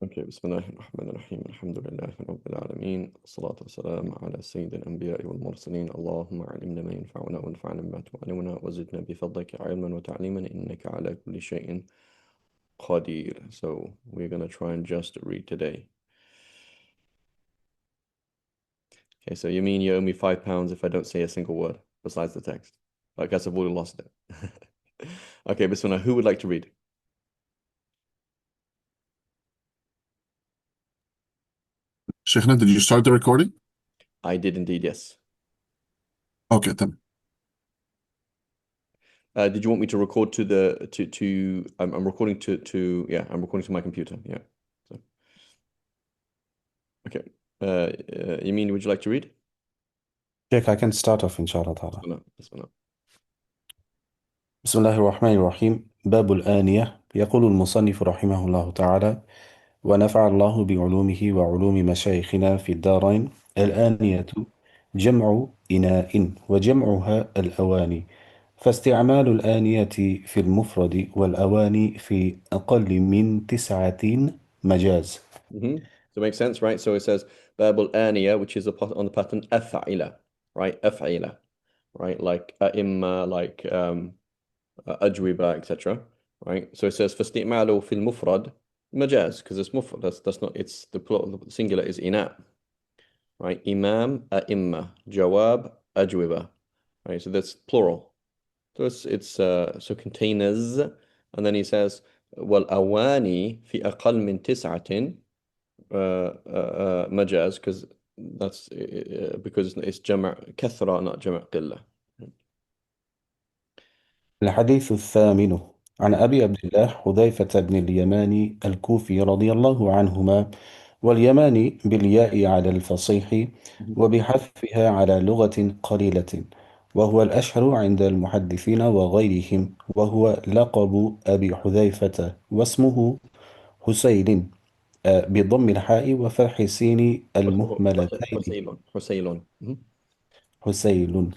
اوكي، بسم الله الرحمن الرحيم. الحمد لله رب العالمين، والصلاة والسلام على سيد الأنبياء والمرسلين. اللهم علمنا ما ينفعنا وانفعنا بما تعلمنا وزدنا بفضلك علما وتعليما إنك على كل شيء قدير. So we're going to try and just read today. Okay, so you mean you owe me £5 if I don't say a single word besides the text? I guess I've already lost it. Okay, Bismillah, who would like to read? Sheikhna, did you start the recording? I did indeed, yes. Okay, تمام. Did you want me to record to the to I'm recording to yeah, I'm recording to my computer. Yeah. So, okay. Yamin, would you like to read? Sheikh, I can start off inshallah ta'ala. Bismillah. Bismillah. بسم الله الرحمن الرحيم. باب الآنية. يقول المصنف رحمه الله تعالى: ونفع الله بعلومه وعلوم مشايخنا في الدارين. الآنية جمع إناء، وجمعها الأواني، فاستعمال الآنية في المفرد والأواني في أقل من 9 مجاز. So it makes sense, right? So it says Babul Aniya, which is on the pattern Af'ila, right? Af'ila, right? Like A'imma, like Ajwiba, etc. Right? So it says فاستعماله في المفرد مجاز, because it's mufrad. That's not, it's the plural, the singular is ina, right? Imam, A'imma, Jawab, Ajwiba, right? So that's plural. So it's so containers, and then he says والأواني في أقل من 9 مجاز, because that's because it's جمع كثرة not جمع قلة. الحديث الثامن: عن أبي عبد الله حذيفة بن اليمان الكوفي رضي الله عنهما، واليمان بالياء على الفصيح وبحذفها على لغة قليلة، وهو الأشهر عند المحدثين وغيرهم، وهو لقب أبي حذيفة، واسمه حسين، بضم الحاء وفتح السين واسمه المهملتين. حسيل. حسيل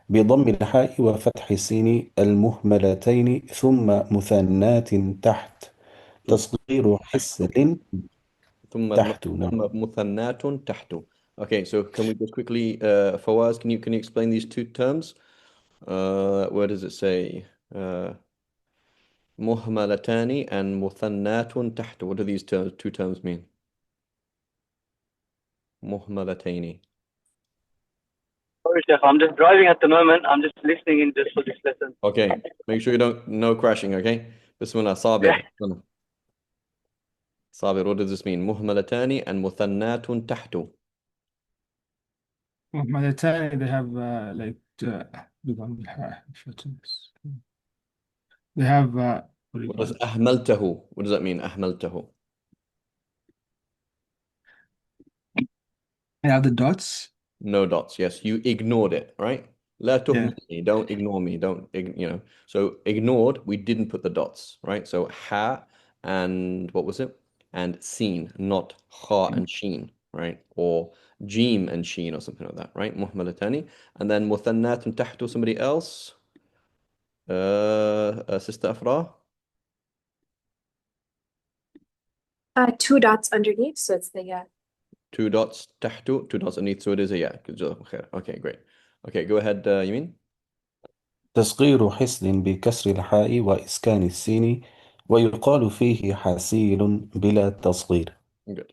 بضم الحاء وفتح السين المهملتين، ثم مثنات تحت، تصغير حسل ثم تحت. نعم. مثنات تحت. Okay, so can we just quickly, Fawaz, can you explain these two terms? Where does it say مهملتان and مثنات تحت? What do these two terms mean? مهملتين. Sorry, Chef. I'm just driving at the moment. I'm just listening in just for this lesson. Okay, make sure you don't, no crashing, okay? Bismillah, Yeah. صابر. صابر, what does this mean? مهملتان and مثنات تحت. Humanitarian, they have they have what do you What call does it? أهملته? What does that mean? أهملته. They have the dots. No dots. Yes, you ignored it, right? لا Yeah. تهملني. Don't ignore me. Don't, So ignored, we didn't put the dots, right? So ha and what was it? And seen, not ha and sheen, right? Or jim and sheen or something like that, right? مهملتان. And then مثنات تحت, somebody else. Sister Afra. Two dots underneath, so it's the Two dots تحت, two dots underneath, so it is a yeah. جزاكم خير. Okay, great. Okay, go ahead, Yamin. تصغير حسل بكسر الحاء وإسكان السين، ويقال فيه حسيل بلا تصغير. Good.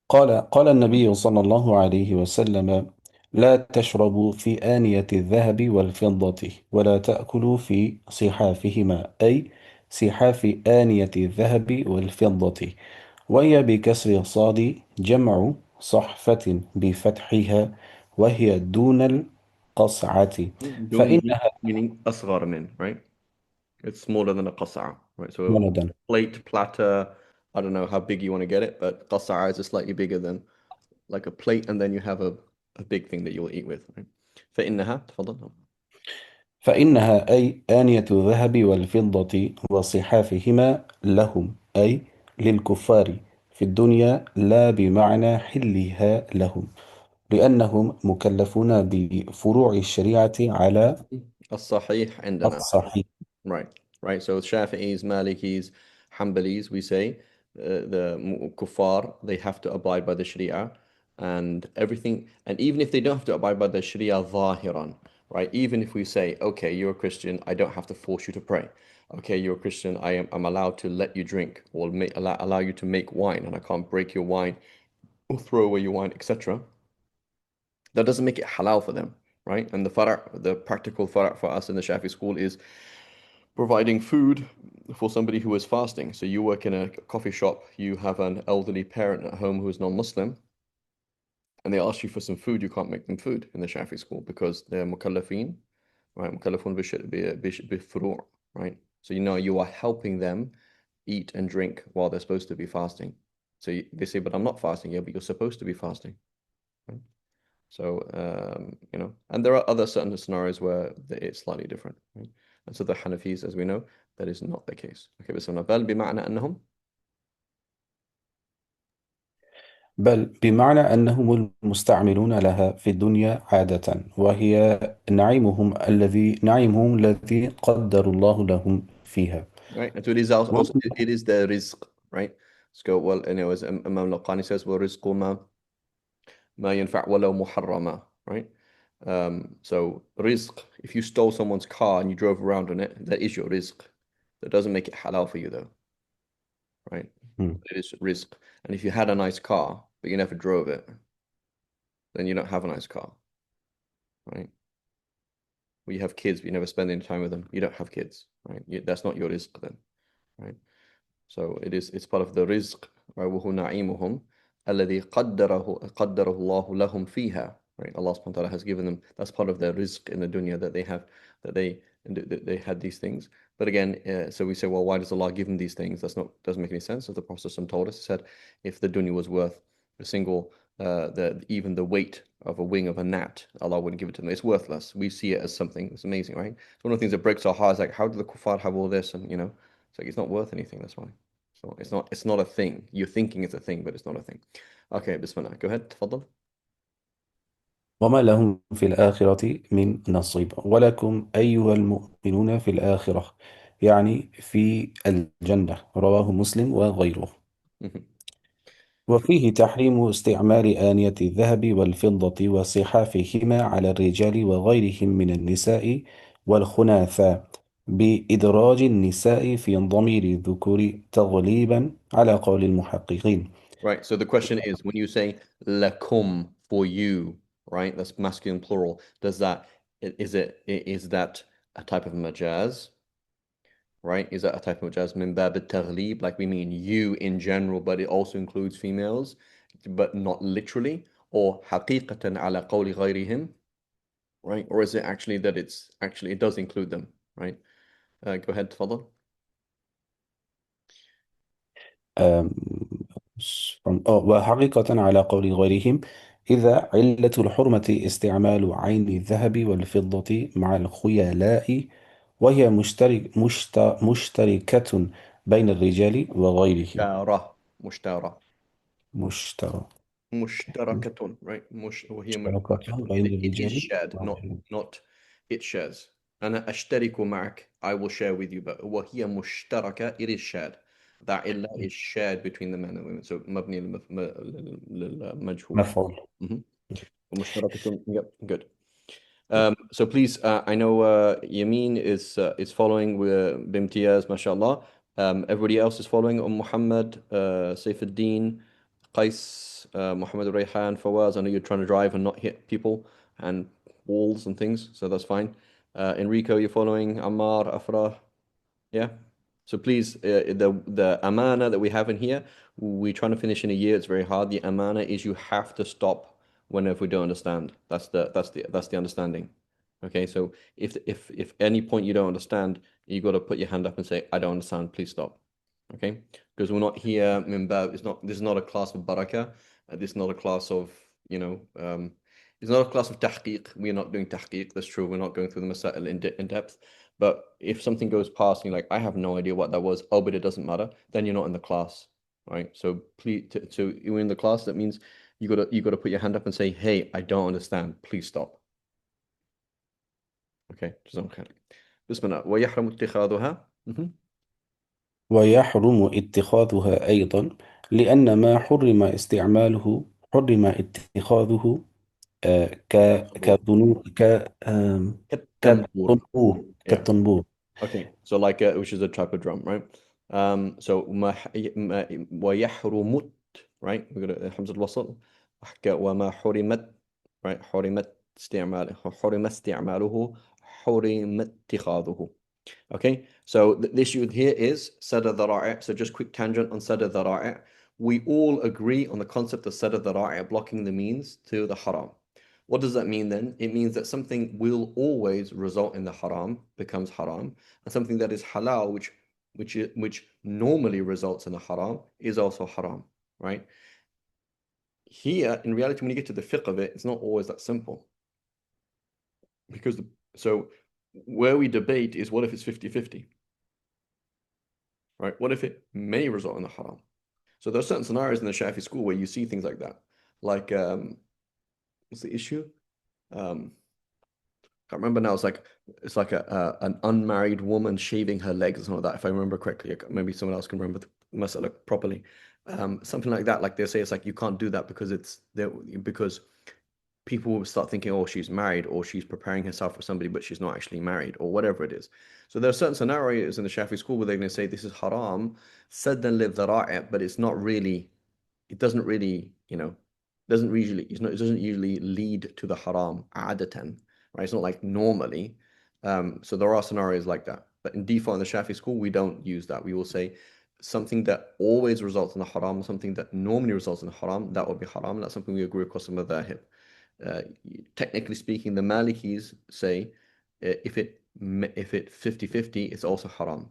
قال النبي صلى الله عليه وسلم: لا تشربوا في آنية الذهب والفضة، ولا تأكلوا في صحافهما، أي صحاف آنية الذهب والفضة، وهي بكسر الصاد جمع صحفة بفتحها، وهي دون القصعة، دون فإنها meaning أصغر من, right? It's smaller than a قصعة, right? So مولدا. plate, platter, I don't know how big you want to get it, but قصعة is slightly bigger than like a plate, and then you have a big thing that you'll eat with, right? فإنها, تفضل. فإنها أي آنية الذهب والفضة وصحافهما لهم، أي للكفار في الدنيا، لا بمعنى حلها لهم، لأنهم مكلفون بفروع الشريعة على الصحيح عندنا. الصحيح. Right, right. So Shafi'is, Malikis, Hanbalis, we say the kuffar, they have to abide by the Sharia and everything. And even if they don't have to abide by the Sharia zahiran, right? Even if we say, okay, you're a Christian, I don't have to force you to pray. Okay, you're a Christian, I'm allowed to let you drink or allow you to make wine, and I can't break your wine or throw away your wine, etc. That doesn't make it halal for them, right? And the practical fara' for us in the Shafi school is providing food for somebody who is fasting. So you work in a coffee shop, you have an elderly parent at home who is non-Muslim, and they ask you for some food, you can't make them food in the Shafi school because they're mukallafeen, right? Mukallafun bi-furu', right? So you are helping them eat and drink while they're supposed to be fasting. So they say, but I'm not fasting. Yeah, but you're supposed to be fasting, right? So, and there are other certain scenarios where it's slightly different, right? And so the Hanafis, as we know, that is not the case. Okay, بل بمعنى أنهم بل بمعنى أنهم المستعملون لها في الدنيا عادة، وهي نعيمهم الذي قدر الله لهم فيها. right. And so it is also it is the rizq, right? Let's go. Well, anyways, Imam Laqani says, وَرِزْقُ ما ينفع ولو محرما, right? So rizq, if you stole someone's car and you drove around on it, that is your rizq. That doesn't make it halal for you though, right? It is rizq. And if you had a nice car, but you never drove it, then you don't have a nice car, right? Or you have kids, but you never spend any time with them, you don't have kids, right? That's not your rizq then, right? So it's part of the rizq, right? وَهُ نَعِيمُهُمْ الَّذِي قَدَّرَهُ اللَّهُ لَهُمْ فِيهَا, right? Allah subhanahu wa ta'ala has given them, that's part of their rizq in the dunya that they have, that they had these things. But again, so we say, well, why does Allah give them these things? Doesn't make any sense. As the Prophet told us, he said, if the dunya was worth a single, even the weight of a wing of a gnat, Allah wouldn't give it to them. It's worthless. We see it as something. It's amazing, right? It's one of the things that breaks our hearts. Like, how do the kuffar have all this? And it's like it's not worth anything. That's why. So it's not a thing. You're thinking it's a thing, but it's not a thing. Okay, Bismillah. Go ahead. تفضل. وما لهم في الآخرة من نصيب ولكم أيها المؤمنون في الآخرة، يعني في الجنة. رواه مسلم وغيره. وفيه تحريم استعمال آنية الذهب والفضة وصحافهما على الرجال وغيرهم من النساء والخناثى، بإدراج النساء في ضمير الذكور تغليبا على قول المحققين. Right. So the question is, when you say lakum for you, right? That's masculine plural. Is that a type of majaz? Right? Is that a type of majaz min bab al-taghlib? Like we mean you in general, but it also includes females, but not literally, or haqiqatan ala qawli ghayrihim, right? Or is it actually that it does include them, right? Go ahead, تفضل. وحقيقة على قول غيرهم، إذا علة الحرمة استعمال عين الذهب والفضة مع الخيلاء، وهي مشتركة بين الرجال وغيرهم. مشترى مشترك مشتركة, right? وهي مشتركة بين It is الرجال shared, وغيرهم. not it shares. أنا أشترك معك, I will share with you, but وهي مشتركة, it is shared. That إلا is shared between the men and women. So مبني للمجهول. مفعول. ومشتركة, yep, good. So please, I know Yamin is following with بامتياز, mashallah. Everybody else is following. Muhammad, Saifuddin, Qais, Muhammad Rayhan, Fawaz. I know you're trying to drive and not hit people and walls and things, so that's fine. Enrico, you're following. Ammar, Afra, yeah. So please, the amana that we have in here, we're trying to finish in a year. It's very hard. The amana is you have to stop whenever we don't understand. That's the understanding. Okay. So if any point you don't understand, you got to put your hand up and say, I don't understand. Please stop. Okay. Because we're not here. This is not a class of barakah. This is not a class of it's not a class of tahqiq. We're not doing tahqiq. That's true. We're not going through the masail in depth. But if something goes past and you're like, I have no idea what that was, oh, but it doesn't matter, then you're not in the class, right? So please, so you're in the class, that means you gotta put your hand up and say, hey, I don't understand. Please stop. Okay. جزاكم خير. بسم الله. ويحرم اتخاذها. ويحرم اتخاذها أيضا، لأن ما حرم اتخاذه كذنوب كالتنبور. Yeah. كالطنبور. Okay. So like which is a type of drum, right? So ويحرمت, right? We got a حمزة الوصل. وما حرمت, right? حرم استعماله حرم اتخاذه. Okay, so the issue here is sada dhara'i. So just quick tangent on sada dhara'i. We all agree on the concept of sada dhara'i, blocking the means to the haram. What does that mean then? It means that something will always result in the haram, becomes haram, and something that is halal, which normally results in the haram, is also haram, right? Here, in reality, when you get to the fiqh of it, it's not always that simple. Because so where we debate is what if it's 50-50? Right? What if it may result in the haram? So there are certain scenarios in the Shafi school where you see things like that. Like, what's the issue? Can't remember now. It's like an unmarried woman shaving her legs or something like that. If I remember correctly, maybe someone else can remember the masala properly. Something like that. Like they say, it's like you can't do that because because people will start thinking, oh, she's married or she's preparing herself for somebody, but she's not actually married or whatever it is. So there are certain scenarios in the Shafi school where they're going to say this is haram, saddan lil dhara'i, but it's not really, it doesn't really, it doesn't usually lead to the haram adatan, right? It's not like normally. So there are scenarios like that. But in default in the Shafi school, we don't use that. We will say something that always results in the haram, something that normally results in the haram, that would be haram. That's something we agree across the madhahib. Technically speaking, the Malikis say if it 50-50, it's also haram,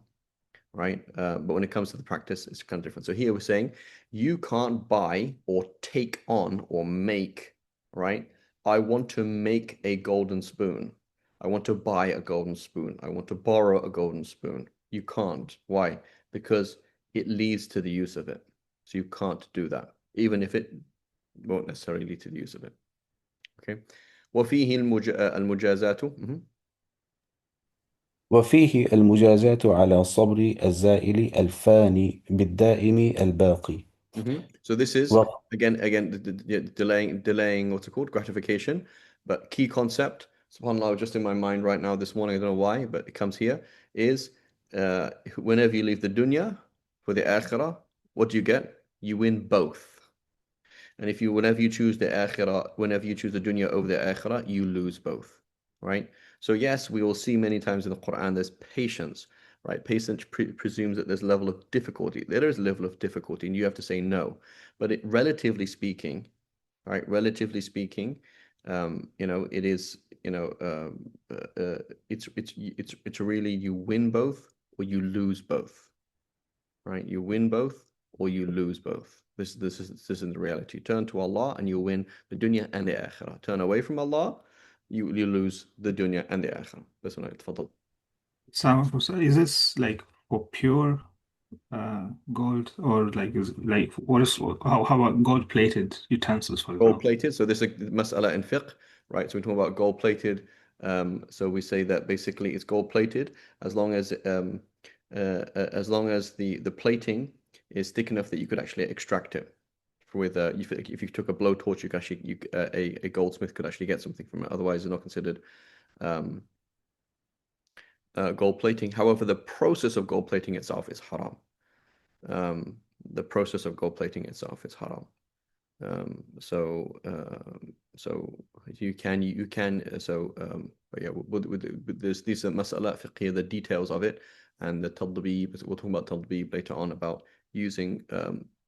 right? But when it comes to the practice, it's kind of different. So here we're saying you can't buy or take on or make, right? I want to make a golden spoon. I want to buy a golden spoon. I want to borrow a golden spoon. You can't. Why? Because it leads to the use of it. So you can't do that, even if it won't necessarily lead to the use of it. Okay. وفيه المجازات. وفيه المجازاة على صبر الزائل الفاني بالدائم الباقي. So this is و- again delaying what's it called, gratification, but key concept, subhanallah, just in my mind right now this morning, I don't know why, but it comes here, is whenever you leave the dunya for the akhirah, what do you get? You win both. And whenever you choose the akhirah, whenever you choose the dunya over the akhirah, you lose both, right? So yes, we will see many times in the Quran there's patience, right? Patience presumes that there's a level of difficulty. There is a level of difficulty, and you have to say no. But relatively speaking, right? Relatively speaking, it is, it's really you win both or you lose both, right? You win both or you lose both. This is the reality. Turn to Allah and you win the dunya and the akhirah. Turn away from Allah, you lose the dunya and the akhirah. That's what I تفضل. So is this like for pure gold, or like how about gold plated utensils, for Gold example? plated. So this is mas'ala in fiqh, right? So we talk about gold plated. So we say that basically it's gold plated as long as the plating is thick enough that you could actually extract it. With if you took a blowtorch, you could actually a goldsmith could actually get something from it. Otherwise, it's not considered gold plating. However, the process of gold plating itself is haram. The process of gold plating itself is haram. So you can but yeah, with these are mas'ala fiqhiyya, the details of it, and the tadbib. We'll talk about tadbib later on, about using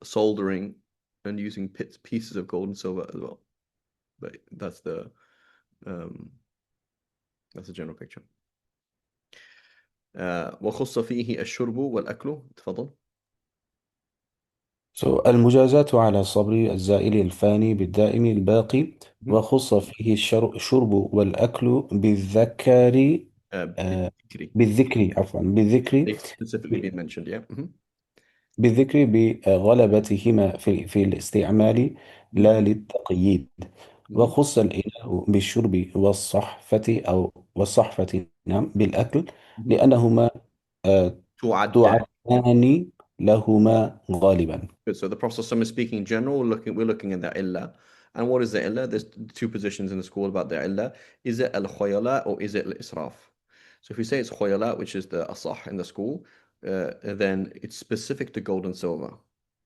soldering and using pieces of gold and silver as well. But that's the general picture. وخص فيه الشرب والأكل. تفضل. So, المجازاة على صبر الزائل الفاني بالدائم الباقي، وخص فيه الشرب والأكل بالذكر بالذكر عفوا بالذكر They specifically been mentioned, yeah. بالذكر بغلبتهما في الاستعمال لا للتقييد. وخص الإله بالشرب والصحفة نعم بالأكل، لأنهما تعدان. الثاني لهما غالبا. Good. So the Prophet ﷺ is speaking in general. We're looking at the illah. And what is the illah? There's two positions in the school about the illah. Is it al-khuyala or is it al-israf? So if we say it's khuyala, which is the asah in the school, then it's specific to gold and silver.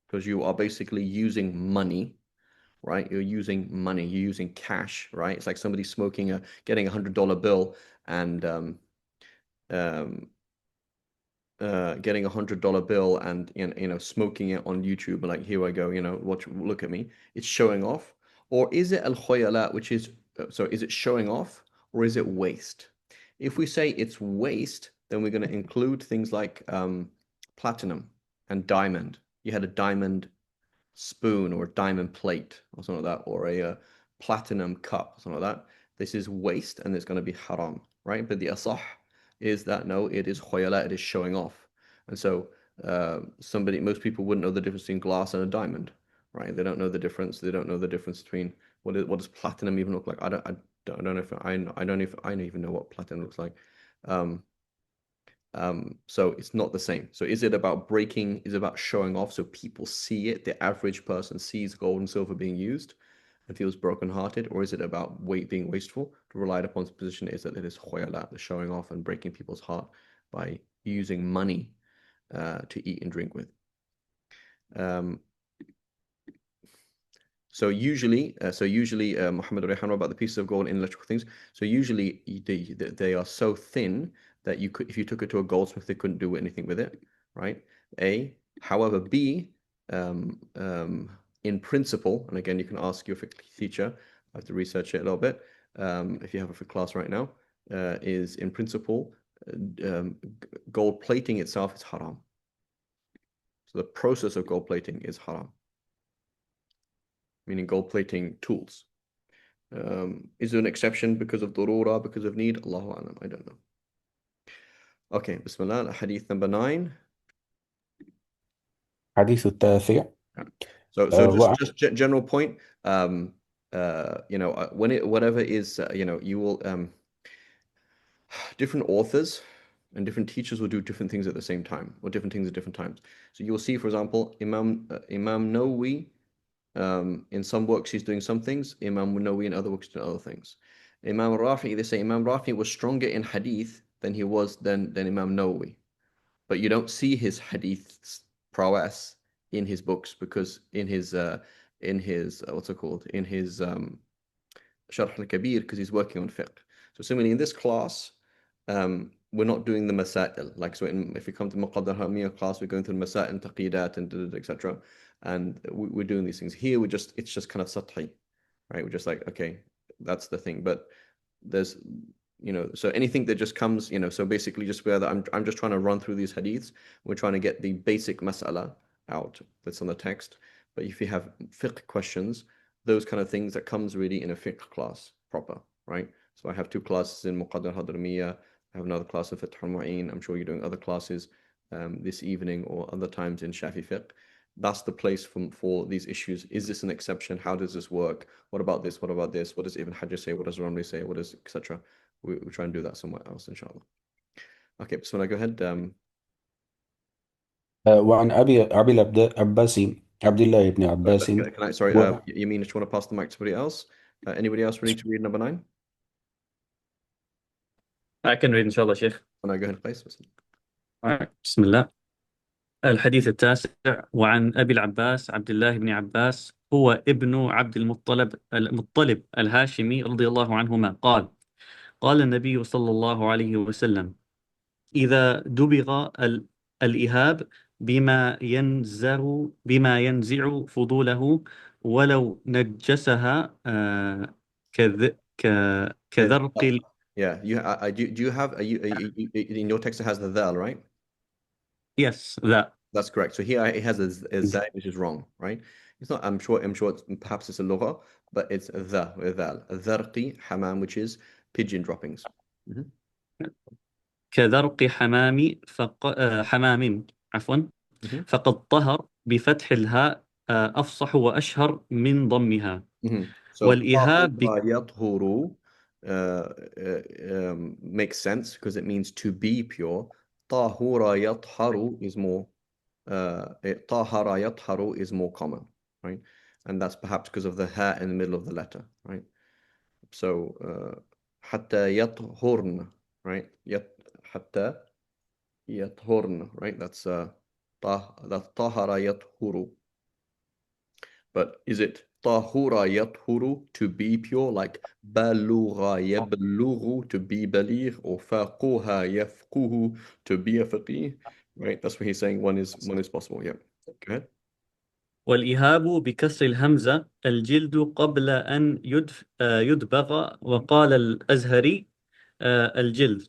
Because you are basically using money, right? You're using money, you're using cash, right? It's like somebody getting $100 bill and getting $100 bill and smoking it on YouTube and like, here I go, look at me. It's showing off. Or is it al-khuyala, which is is it showing off or is it waste? If we say it's waste, then we're going to include things like platinum and diamond. You had a diamond spoon or a diamond plate or something like that, or a platinum cup, something like that. This is waste and it's going to be haram, right? But the asah is that no, it is khuyala, it is showing off. And so most people wouldn't know the difference between glass and a diamond, right? They don't know the difference. They don't know the difference between what does platinum even look like? I don't know if I don't even know what platinum looks like. So it's not the same. So is it about breaking? Is it about showing off so people see it? The average person sees gold and silver being used and feels brokenhearted, or is it about being wasteful? The relied upon position is that it is khuyala, the showing off and breaking people's heart by using money to eat and drink with. So usually, Muhammad Rayhan about the pieces of gold in electrical things. So usually they are so thin that if you took it to a goldsmith, they couldn't do anything with it, right? A. However, B. In principle, and again, you can ask your fiqh teacher. I have to research it a little bit. If you have a fiqh class right now, is in principle, gold plating itself is haram. So the process of gold plating is haram, meaning gold plating tools. Is there an exception because of darura, because of need? Allahu alam, I don't know. Okay, Bismillah, hadith number 9. حديث التاسع. So just general point. Whatever is, you will different authors and different teachers will do different things at the same time, or different things at different times. So you'll see, for example, Imam Nawawi, in some works he's doing some things. Imam Nawawi in other works doing other things. Imam Rafi, they say Imam Rafi was stronger in hadith than he was than Imam Nawawi, but you don't see his hadith prowess in his books, because in his what's it called, in his Sharh al-Kabir, because he's working on fiqh. So similarly in this class, we're not doing the masail. Like, so if we come to Muqaddar Hamiyya class, we're going through the masail and taqidat and etc. And we're doing these things. Here it's just kind of sathi, right? We're just like, okay, that's the thing. But there's, so anything that just comes, so basically just where I'm just trying to run through these hadiths. We're trying to get the basic mas'ala out that's on the text. But if you have fiqh questions, those kind of things, that comes really in a fiqh class proper, right? So I have 2 classes in Muqaddar Hadramiyya. I have another class in Fath al-Mu'in. I'm sure you're doing other classes this evening or other times in Shafi fiqh. That's the place for these issues. Is this an exception? How does this work? What about this? What about this? What does Ibn Hajar say? What does Ramli say? What does etc.? We try and do that somewhere else, inshallah. Okay, Bismillah, go ahead. وعن أبي العباس عبد الله بن عباس. Can I, sorry, you mean just want to pass the mic to somebody else? Anybody else ready to read number 9? I can read inshallah, Sheikh. Go ahead, please. بسم الله. الحديث التاسع. وعن أبي العباس عبد الله بن عباس هو ابن عبد المطلب الهاشمي رضي الله عنهما قال قال النبي صلى الله عليه وسلم إذا دبغ الإهاب بما ينزع فضوله ولو نجسها كذرق. Yeah, do you have in your text it has the dhal, right? Yes, that. That's correct. So here it has a zay, which is wrong, right? It's not. I'm sure. Perhaps it's a lugha, but it's the with dhal. Dharqi hamam, which is pigeon droppings. كذرق حمام عفوا. فقد طهر بفتح الهاء أفصح وأشهر من ضمها. والإهاب يطهر makes sense because it means to be pure. طهور يطهر is more طهر يطهر is more common, right? And that's perhaps because of the ha in the middle of the letter, right? So حتى يطهرن, right? حتى يطهرن, right? That's طهر يطهر. But is it طهور يطهر to be pure, like بلغ يبلغ to be بليغ, or فقه يفقه to be a faqih, right? That's what he's saying. One is possible. Yeah. Go ahead. والإهاب بكسر الهمزة الجلد قبل أن يدبغ. وقال الأزهري الجلد.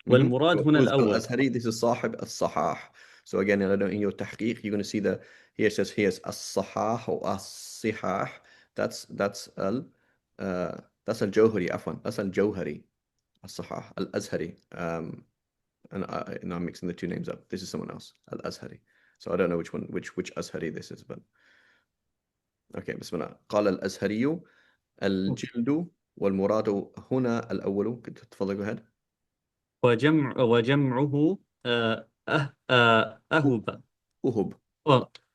والمراد هنا Who's الأول. Al-Azhari? This is Sahib As-Sahah. So again, I know in your tahqiq, you're going to see here it says here's As-Sahah or As-Sihah. That's Al-Jawhari, afwan. That's Al-Jawhari. As-Sahah, Al-Azhari. And I'm mixing the two names up. This is someone else, Al-Azhari. So I don't know which Azhari this is, but okay, Bismillah. قال الأزهري الجلد والمراد هنا الأول. تفضل, go ahead. وجمعه أهب. أهب.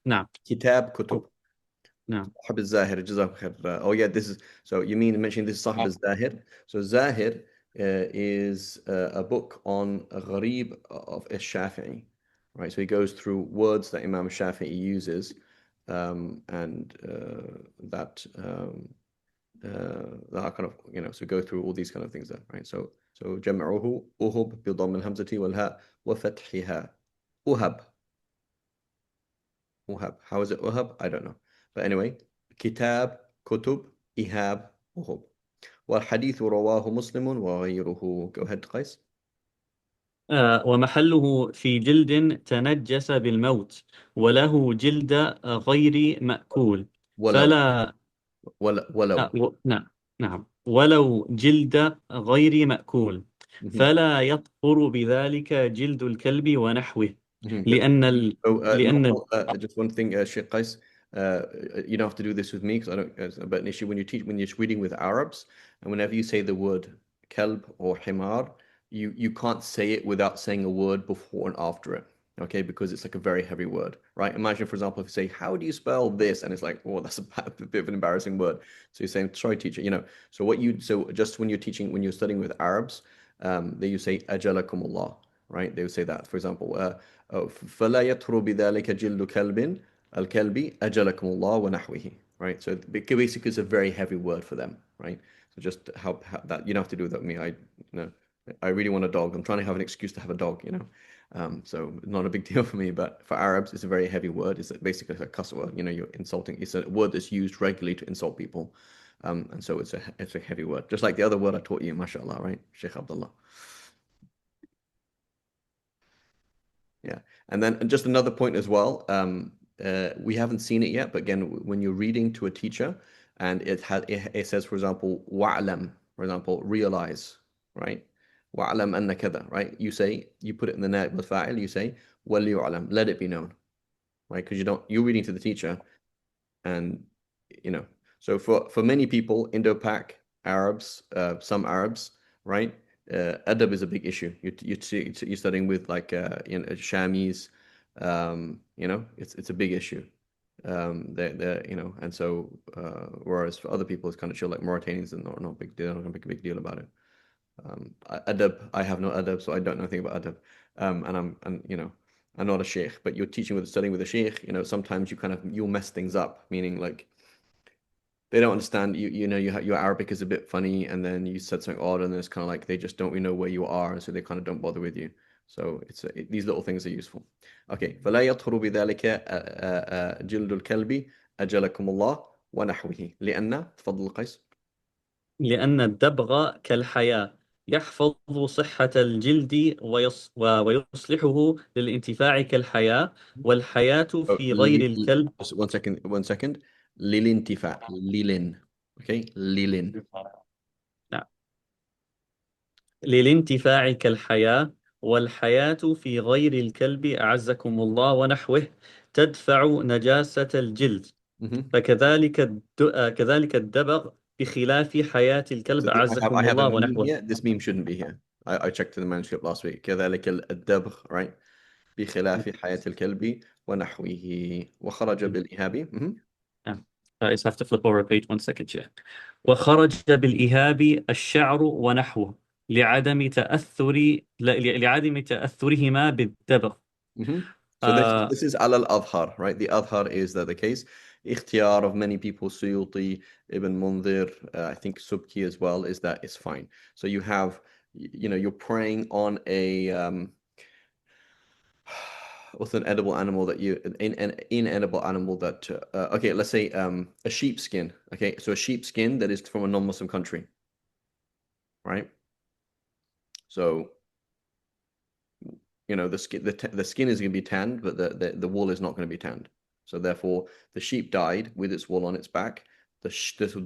نعم. كتاب كتب. نعم. صاحب الزاهر, جزاك خير. Oh yeah, this is, so you mentioning this is صاحب الزاهر. So Zahir is a book on Gharib of Shafi'i, right? So he goes through words that Imam Shafi'i uses, and that are kind of, so go through all these kind of things there, right? So جمعه أهب بضم الهمزة والهاء وفتحها أهب. Uhab. How is it Uhab? I don't know. But anyway, Kitab, Kutub, Ihab, Uhab. والحديث رواه مسلم وغيره. Go ahead, Qais. ومحله في جلد تنجس بالموت وله جلد غير مأكول. ولو فلا ولو نعم. نعم. ولو جلد غير مأكول فلا يطهر بذلك جلد الكلب ونحوه. لأن just one thing, Sheikh Qais, you don't have to do this with me because I don't. But an issue when you're reading with Arabs, and whenever you say the word kalb or himar, you can't say it without saying a word before and after it. Okay, because it's like a very heavy word, right? Imagine, for example, if you say, "How do you spell this?" and it's like, "Oh, that's a bit of an embarrassing word." So you're saying, "Sorry, teacher." So just when you're studying with Arabs, then you say "Ajalakumullah," right? They would say that, for example. فلا يطهر بذلك جلد كلب الكلب أجلكم الله ونحوه, right? So basically it's a very heavy word for them, right? So just how that, you don't have to do that with me. I really want a dog. I'm trying to have an excuse to have a dog, so not a big deal for me. But for Arabs, it's a very heavy word. It's basically a cuss word. You're insulting. It's a word that's used regularly to insult people, and so it's a heavy word, just like the other word I taught you, mashallah, right, Sheikh Abdullah. Yeah, and then just another point as well. We haven't seen it yet, but again, when you're reading to a teacher, and it says, for example, wa'lam, for example, realize, right? Wa'lam anna kada, right? You put it in the naib al-fa'il, you say wal yu'lam, let it be known, right? Because you're reading to the teacher, and so for many people, Indo-Pak Arabs, some Arabs, right? Adab is a big issue. You're studying with like Shamis, it's a big issue. And so whereas for other people it's kind of chill, like Mauritanians, and not big deal, don't make a big deal about it. Adab, I have no adab, so I don't know anything about adab. I'm not a sheikh, but you're studying with a sheikh, sometimes you'll mess things up, meaning like they don't understand your Arabic is a bit funny, and then you said something odd, and then it's kind of like they just don't really know where you are, and so they kind of don't bother with you. So these little things are useful. Okay, فلا يطهر بذلك جلد الكلب أجلكم الله ونحوه لأن تفضل قيس. لأن الدبغ كالحياة يحفظ صحة الجلد ويصلحه للانتفاع كالحياة والحياة في غير الكلب. One second. للانتفاع. للن. Okay, للن. نعم. للانتفاع كالحياة والحياة في غير الكلب أعزكم الله ونحوه تدفع نجاسة الجلد. كذلك الدبغ بخلاف حياة الكلب أعزكم الله ونحوه. This meme shouldn't be here. I checked the manuscript last week. كذلك الدبغ, right? بخلاف حياة الكلب ونحوه وخرج بالإهاب. نعم. I just have to flip over a page 1 second, Sheikh. وخرج بالإهاب الشعر ونحوه لعدم لعدم تأثرهما بالدبغ. So this is على الأظهر, right? The أظهر is that the case. اختيار of many people, Suyuti, Ibn Mundhir, I think Subki as well, is that it's fine. So you have, you're preying on a what's an edible animal that an inedible animal that okay, let's say a sheepskin. Okay, so a sheepskin that is from a non-Muslim country, right? So the skin is going to be tanned, but the wool is not going to be tanned. So therefore, the sheep died with its wool on its back. The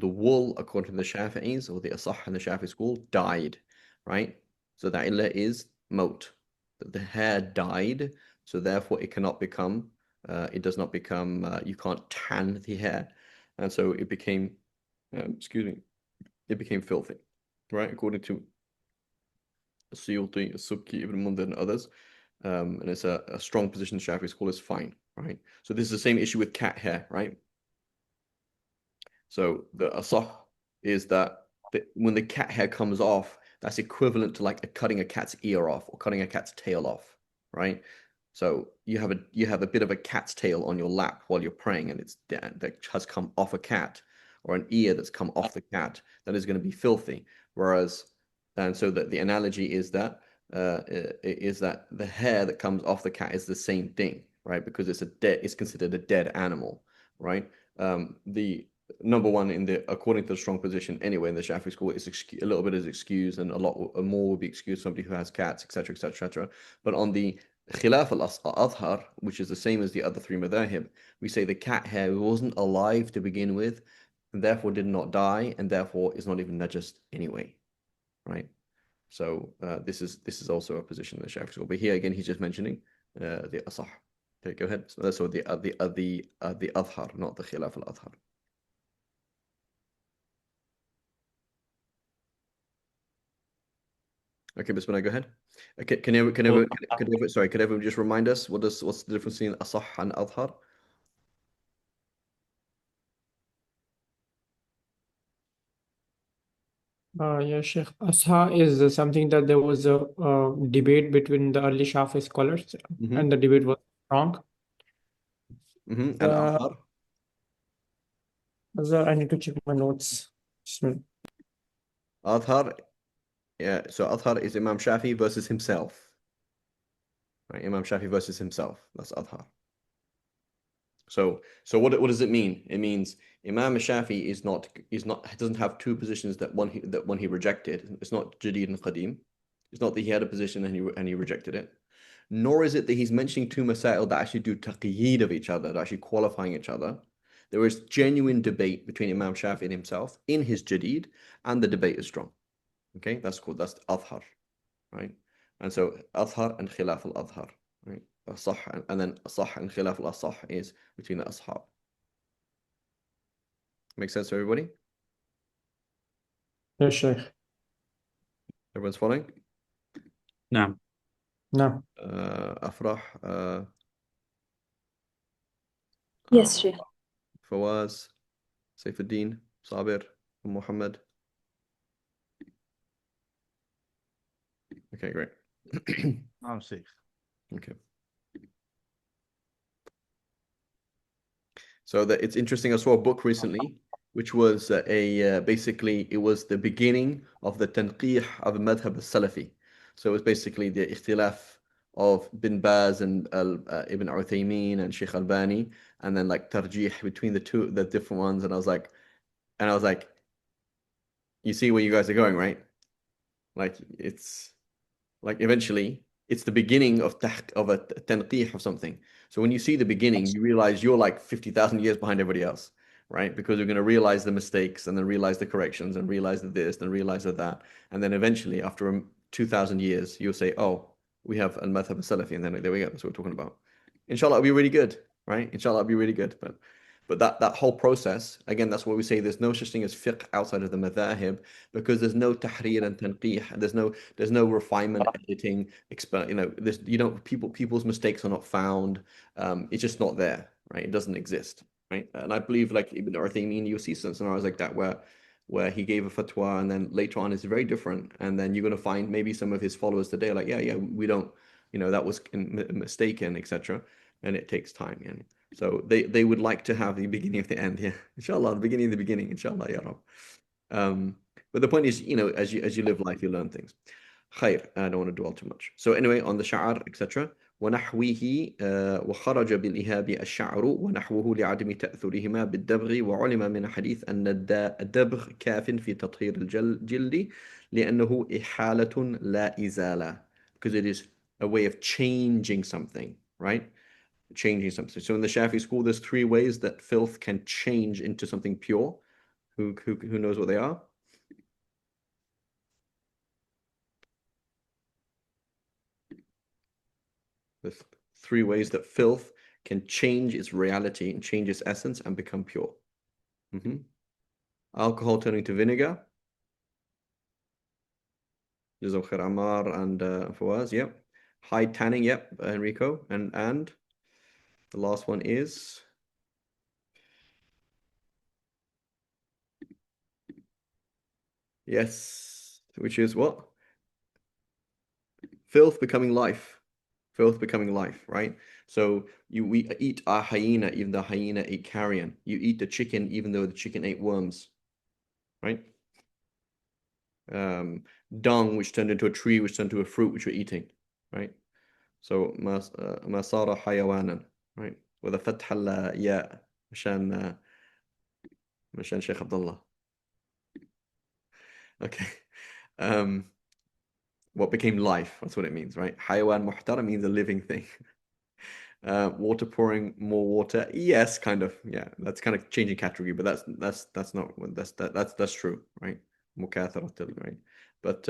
wool, according to the Shafi'is or the Asah and the Shafi school, died, right? So the illah is mot, that the hair died. So therefore, it cannot become. It does not become. You can't tan the hair, and so it became. It became filthy, right? According to Suyuti, Subki, Ibn Mundhir, and others. And it's a strong position the Shafi school is fine, right? So this is the same issue with cat hair, right? So the asah is that when the cat hair comes off, that's equivalent to like cutting a cat's ear off or cutting a cat's tail off, right? So you have a bit of a cat's tail on your lap while you're praying, and that has come off a cat, or an ear that's come off the cat, that is going to be filthy. And so that the analogy is that the hair that comes off the cat is the same thing, right? Because it's considered a dead animal, right? The number one according to the strong position anyway in the Shafi school is a little bit is excused, and a lot more will be excused somebody who has cats, etc., etc., etc. But on the Khilaf al-Azhar, which is the same as the other three madhahib, we say the cat hair wasn't alive to begin with, and therefore did not die, and therefore is not even najis anyway, right? So this is also a position in the Shafi school. But here again, he's just mentioning the asah. Okay, go ahead. So that's the Azhar, not the Khilaf al-Azhar. Okay, Bismillah, go ahead. Okay, could everyone just remind us what's the difference between asah and Azhar? Yeah, Sheikh. Asha is something that there was a debate between the early Shafi scholars, and the debate was strong. And Azhar? I need to check my notes. Azhar, yeah. So Azhar is Imam Shafi versus himself. Right, Imam Shafi versus himself. That's Azhar. So what does it mean? It means Imam Shafi doesn't have two positions that one he rejected. It's not Jadid and Qadim. It's not that he had a position and he rejected it. Nor is it that he's mentioning two masail that actually do taqyid of each other, that actually qualifying each other. There is genuine debate between Imam Shafi and himself in his Jadid, and the debate is strong. Okay, that's Azhar, right? And so Azhar and Khilaf al-Azhar, right? And then Asah and Khilaf al-Asah is between the Ashab. Make sense to everybody? Yes, Sheikh. Everyone's following? نعم. No. Afrah, Yes, Sheikh. Fawaz, Saifuddin, Sabir, Muhammad. Okay, great. I'm safe. Okay. So it's interesting. I saw a book recently, which was basically it was the beginning of the tanqih of madhab al-Salafi. So it was basically the ikhtilaf of Bin Baz and Ibn Uthaymeen and Sheikh Albani, and then like tarjih between the different ones. And I was like, you see where you guys are going, right? Like it's like eventually it's the beginning of a tanqih of something. So when you see the beginning, you realize you're like 50,000 years behind everybody else, right? Because you're going to realize the mistakes and then realize the corrections and realize that this and realize that. And then eventually, after 2,000 years, you'll say, oh, we have al-madhhab al-Salafi. And then there we go. That's what we're talking about. Inshallah, it'll be really good, right? Inshallah, it'll be really good. But But that whole process, again, that's why we say there's no such thing as fiqh outside of the madhahib, because there's no tahrir and tanqih, there's no refinement, editing, there's people's mistakes are not found. It's just not there, right? It doesn't exist, right? And I believe like Ibn Uthaymeen, you'll see some scenarios like that where he gave a fatwa and then later on it's very different, and then you're going to find maybe some of his followers today are like, yeah, we don't, that was mistaken, etc. And it takes time, yeah. So they would like to have the beginning of the end, yeah. Inshallah, the beginning of the beginning, inshallah, ya Rab. But the point is, as you live life, you learn things. Khair, I don't want to dwell too much. So anyway, on the sha'ar, etc. ونحوه وخرج بالإهاب الشعر ونحوه لعدم تأثرهما بالدبغ وعلم من حديث أن الدبغ كاف في تطهير الجلد لأنه إحالة لا إزالة, because it is a way of changing something, right? Changing something. So in the Shafi school, there's 3 ways that filth can change into something pure. Who knows what they are? There's 3 ways that filth can change its reality and change its essence and become pure. Alcohol turning to vinegar. Jazal Khair Ammar and Fawaz, yep. High tanning, yep, Enrico. And the last one is yes, which is what? Filth becoming life. Filth becoming life, right? So we eat a hyena, even though hyena ate carrion. You eat the chicken, even though the chicken ate worms, right? Dung, which turned into a tree, which turned into a fruit, which we're eating, right? So ما صار حيوانا, right? With a فتح الياء مشان Sheikh Abdullah. Okay. What became life? That's what it means, right? حيوان محترم means a living thing. Water pouring more water, yes, kind of, yeah. That's kind of changing category, but that's not that's true, right? مكاثرة, right? But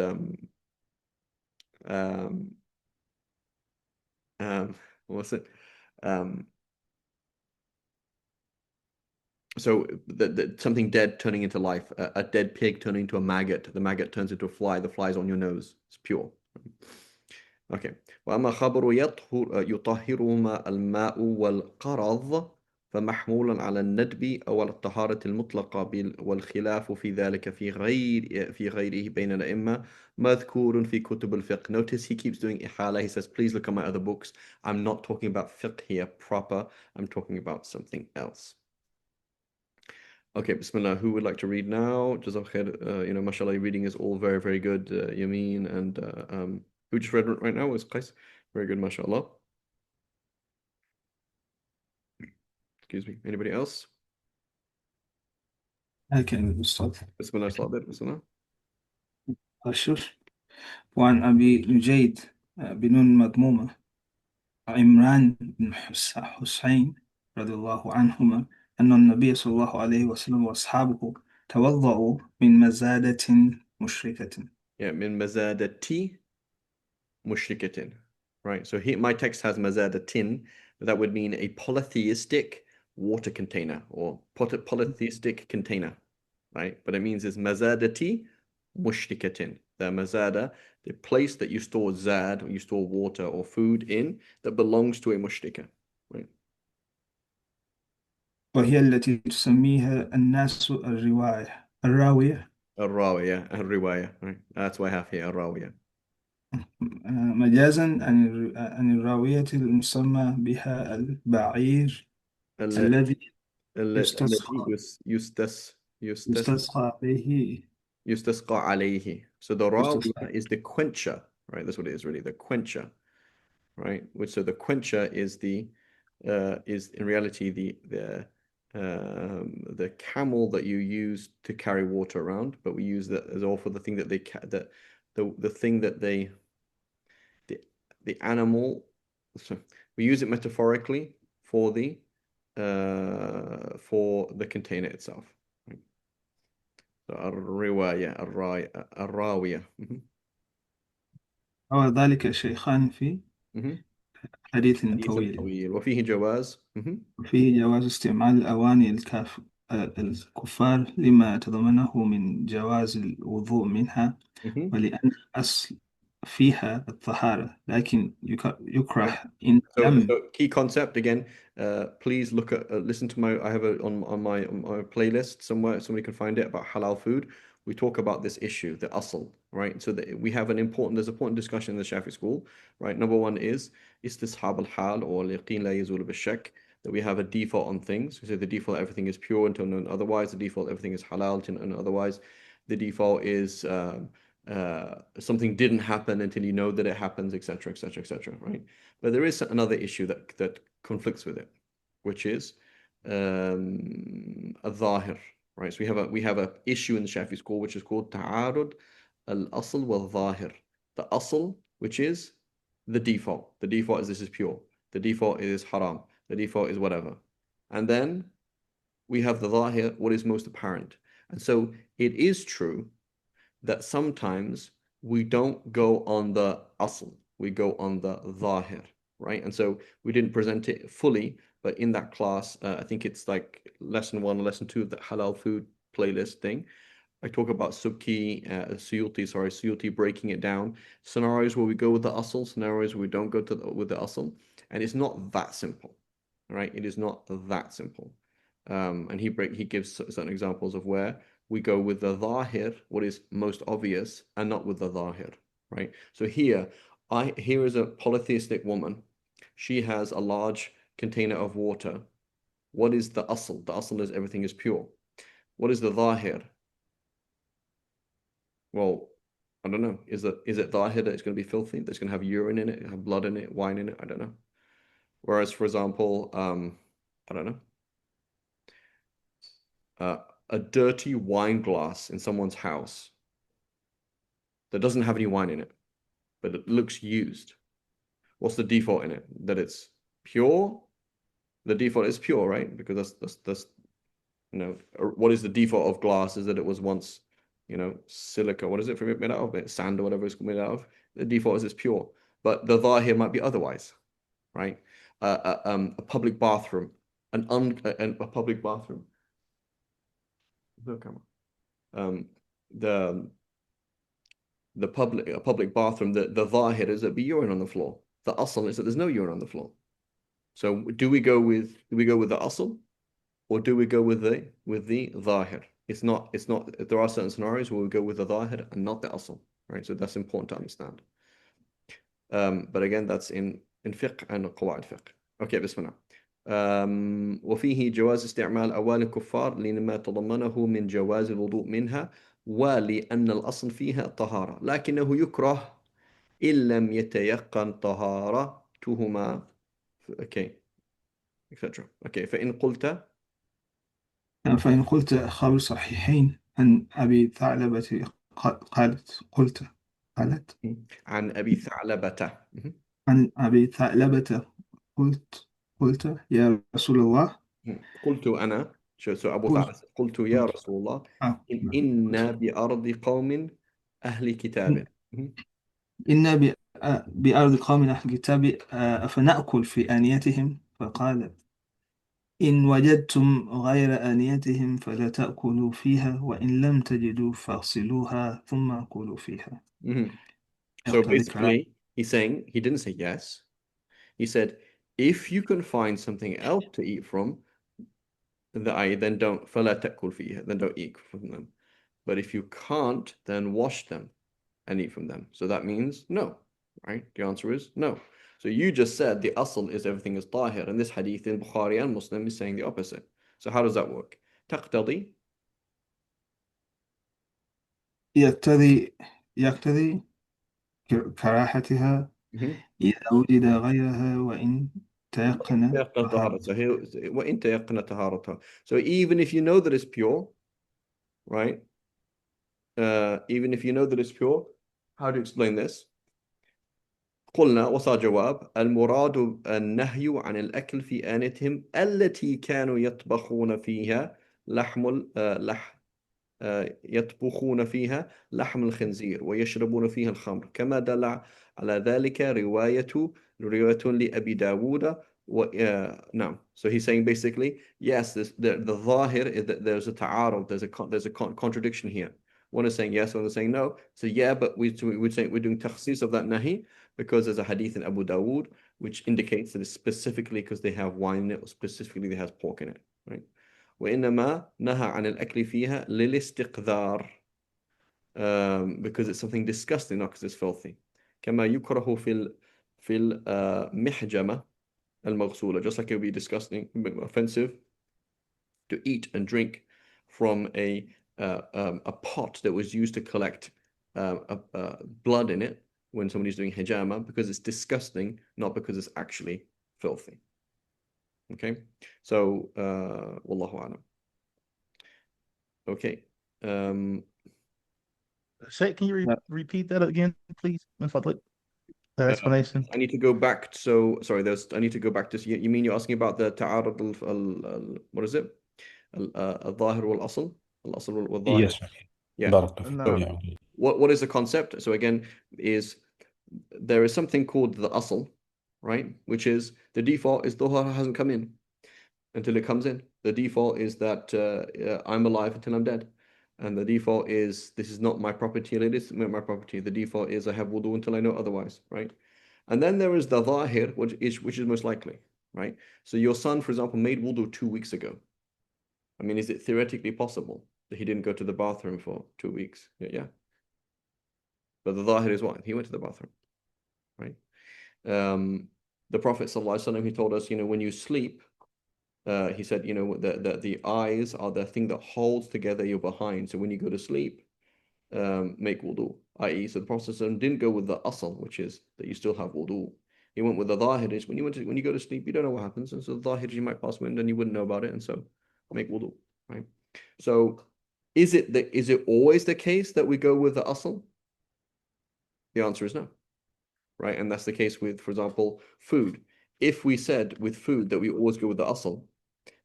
what's it? So something dead turning into life, a dead pig turning into a maggot. The maggot turns into a fly. The fly's on your nose. It's pure. Okay. وأما خبر يطهرهما الماء والقرض فمحمول على الندب أو على الطهارة المطلقة والخلاف في ذلك في غيره بين الأئمة مذكور في كتب الفقه. Notice he keeps doing إحالة. He says, please look at my other books. I'm not talking about fiqh here proper. I'm talking about something else. Okay, Bismillah. Who would like to read now? Jazak khair. Mashallah, your reading is all very, very good. Yameen and who just read right now was Qais. Very good, mashallah. Excuse me. Anybody else? I can start. Bismillah, Sabir. Bismillah. أشر وعن أبي نجيد بن مضمومة عمران بن حسين رضي الله عنهما أن النبي صلى الله عليه وسلم وأصحابه توضأوا من مزادة مشركة. Yeah, min mazadati mushrikatin. Right. So here my text has mazadatin, but that would mean a polytheistic water container or polytheistic container. Right. But it means is mazadati mushrikatin. The mazada, the place that you store zad, or you store water or food in, that belongs to a mushrika. Right. وهي التي تسميها الناس الراوية الراوية الرواية. Right. That's why I have here الراوية. مجازا عن الراوية المسمى بها البعير الذي يستسقى عليه. So the rawiya is the quencher, right? That's what it is really, the quencher, right? So the quencher is is in reality the camel that you use to carry water around, but we use that as all for the thing that the thing that the animal. So we use it metaphorically for the container itself. Right? So الراوية. روى ذلك الشيخان في حديث حديث طويل. طويل وفيه جواز. فيه جواز استعمال الأواني الكفار لما تضمنه من جواز الوضوء منها، ولأن الأصل فيها الطهارة، لكن يكره إن So, لم. so key concept again. Please look at listen to my. I have it on my playlist somewhere. Somebody can find it about halal food. We talk about this issue, the asl, right? So that we have there's an important discussion in the Shafi school, right? Number one is istishab al-hal or liqin la yazul bil-shak, that we have a default on things. So the default everything is pure until known otherwise. The default everything is halal until known otherwise. The default is something didn't happen until you know that it happens, etc., etc., etc., right? But there is another issue that conflicts with it, which is al-zahir, right? So we have a issue in the Shafi school which is called ta'arud al-asl wal-zahir. The asl, which is the default. The default is this is pure. The default is haram. The default is whatever. And then we have the zahir, what is most apparent. And so it is true that sometimes we don't go on the asl, we go on the zahir, right? And so we didn't present it fully, but in that class, I think it's like lesson 1 or lesson 2 of the halal food playlist thing, I talk about Suyuti breaking it down, scenarios where we go with the asl, scenarios where we don't go with the asl, and it's not that simple, right? It is not that simple. And he gives certain examples of where we go with the zahir, what is most obvious, and not with the zahir, right? So here is a polytheistic woman. She has a large container of water. What is the asl? The asl is everything is pure. What is the zahir? Well, I don't know. Is it zahir that it's going to be filthy? That's going to have urine in it, have blood in it, wine in it? I don't know. Whereas, for example, I don't know. A dirty wine glass in someone's house that doesn't have any wine in it, but it looks used. What's the default in it? That it's pure? The default is pure, right? Because that's what is the default of glass is that it was once, silica. What is it made out of? Sand or whatever it's made out of. The default is it's pure. But the zahir might be otherwise, right? A public bathroom, a public bathroom. No camera. A public bathroom, the zahir is that be urine on the floor. The asl is that there's no urine on the floor. So do we go with the asl, or do we go with the zahir? It's not. There are certain scenarios where we go with the zahir and not the asl, right? So that's important to understand. But again, that's in fiqh and qawaid fiqh. Okay, bismillah. وفيه جواز استعمال أواني الكفار لما تضمنه من جواز الوضوء منها ولأن الأصل فيها الطهارة لكنه يكره إن لم يتيقن طهارتهما. Okay, etc. Okay, فإن قلت أخبار الصحيحين عن أبي ثعلبة قالت عن أبي ثعلبة. عن أبي ثعلبة قلت يا رسول الله. قلت أنا شو أبو ثعلبة قلت يا رسول الله إن بأرض قوم أهل كتاب. إن بأرض قوم أهل كتاب أفنأكل في آنيتهم؟ فقال إن وجدتم غير آنيتهم فلا تأكلوا فيها وإن لم تجدوا فاغسلوها ثم كلوا فيها. So basically, he's saying, he didn't say yes. He said, if you can find something else to eat from, then don't, فلا تأكل فيها, then don't eat from them. But if you can't, then wash them and eat from them. So that means no, right? The answer is no. So you just said the asl is everything is tahir, and this hadith in Bukhari and Muslim is saying the opposite. So how does that work? تقتضي يقتضي كراهتها إذا وجد غيرها وإن تيقن طهارتها. وإن تيقن طهارتها. So even if you know that it's pure, right? Even if you know that it's pure, how do you explain this? قلنا وصار جواب المراد النهي عن الأكل في آنتهم التي كانوا يطبخون فيها يطبخون فيها لحم الخنزير ويشربون فيها الخمر كما دل على ذلك رواية رواية لأبي داود نعم. So he's saying basically, yes, the zahir is that there's a ta'arud, there's a contradiction here. One is saying yes, one is saying no. So yeah, but we'd say we're doing takhsis of that nahi because there's a hadith in Abu Dawood which indicates that it's specifically because they have wine in it, or specifically they has pork in it, right? وإنما نهى عن الأكل فيها للاستقذار, because it's something disgusting, not because it's filthy. كما يكره في المحجمة المغسولة, just like it would be disgusting, offensive to eat and drink from a pot that was used to collect blood in it when somebody's doing hijama, because it's disgusting, not because it's actually filthy. Okay, so wallahu alam. Okay. Can you repeat that again, please? The explanation. I need to go back. So sorry, I need to go back to. You mean you're asking about the ta'arud what is it? الظاهر والأصل, الأصل والظاهر. Yes. Yeah. بارك الله No. فيك. Yeah. What is the concept? So again, there is something called the asl, right? Which is the default is dhuhr hasn't come in until it comes in. The default is that I'm alive until I'm dead. And the default is this is not my property, and it is my property. The default is I have wudu until I know otherwise, right? And then there is the zahir, which is most likely, right? So your son, for example, made wudu 2 weeks ago. I mean, is it theoretically possible that he didn't go to the bathroom for 2 weeks? Yeah. But the zahir is what? He went to the bathroom, right? The Prophet ﷺ, he told us, when you sleep, he said, the eyes are the thing that holds together your behind. So when you go to sleep, make wudu, i.e. So the Prophet ﷺ didn't go with the asl, which is that you still have wudu. He went with the zahir, is when you go to sleep, you don't know what happens. And so the zahir, you might pass wind and you wouldn't know about it. And so make wudu, right? So is it always the case that we go with the asl? The answer is no, right? And that's the case with, for example, food. If we said with food that we always go with the asl,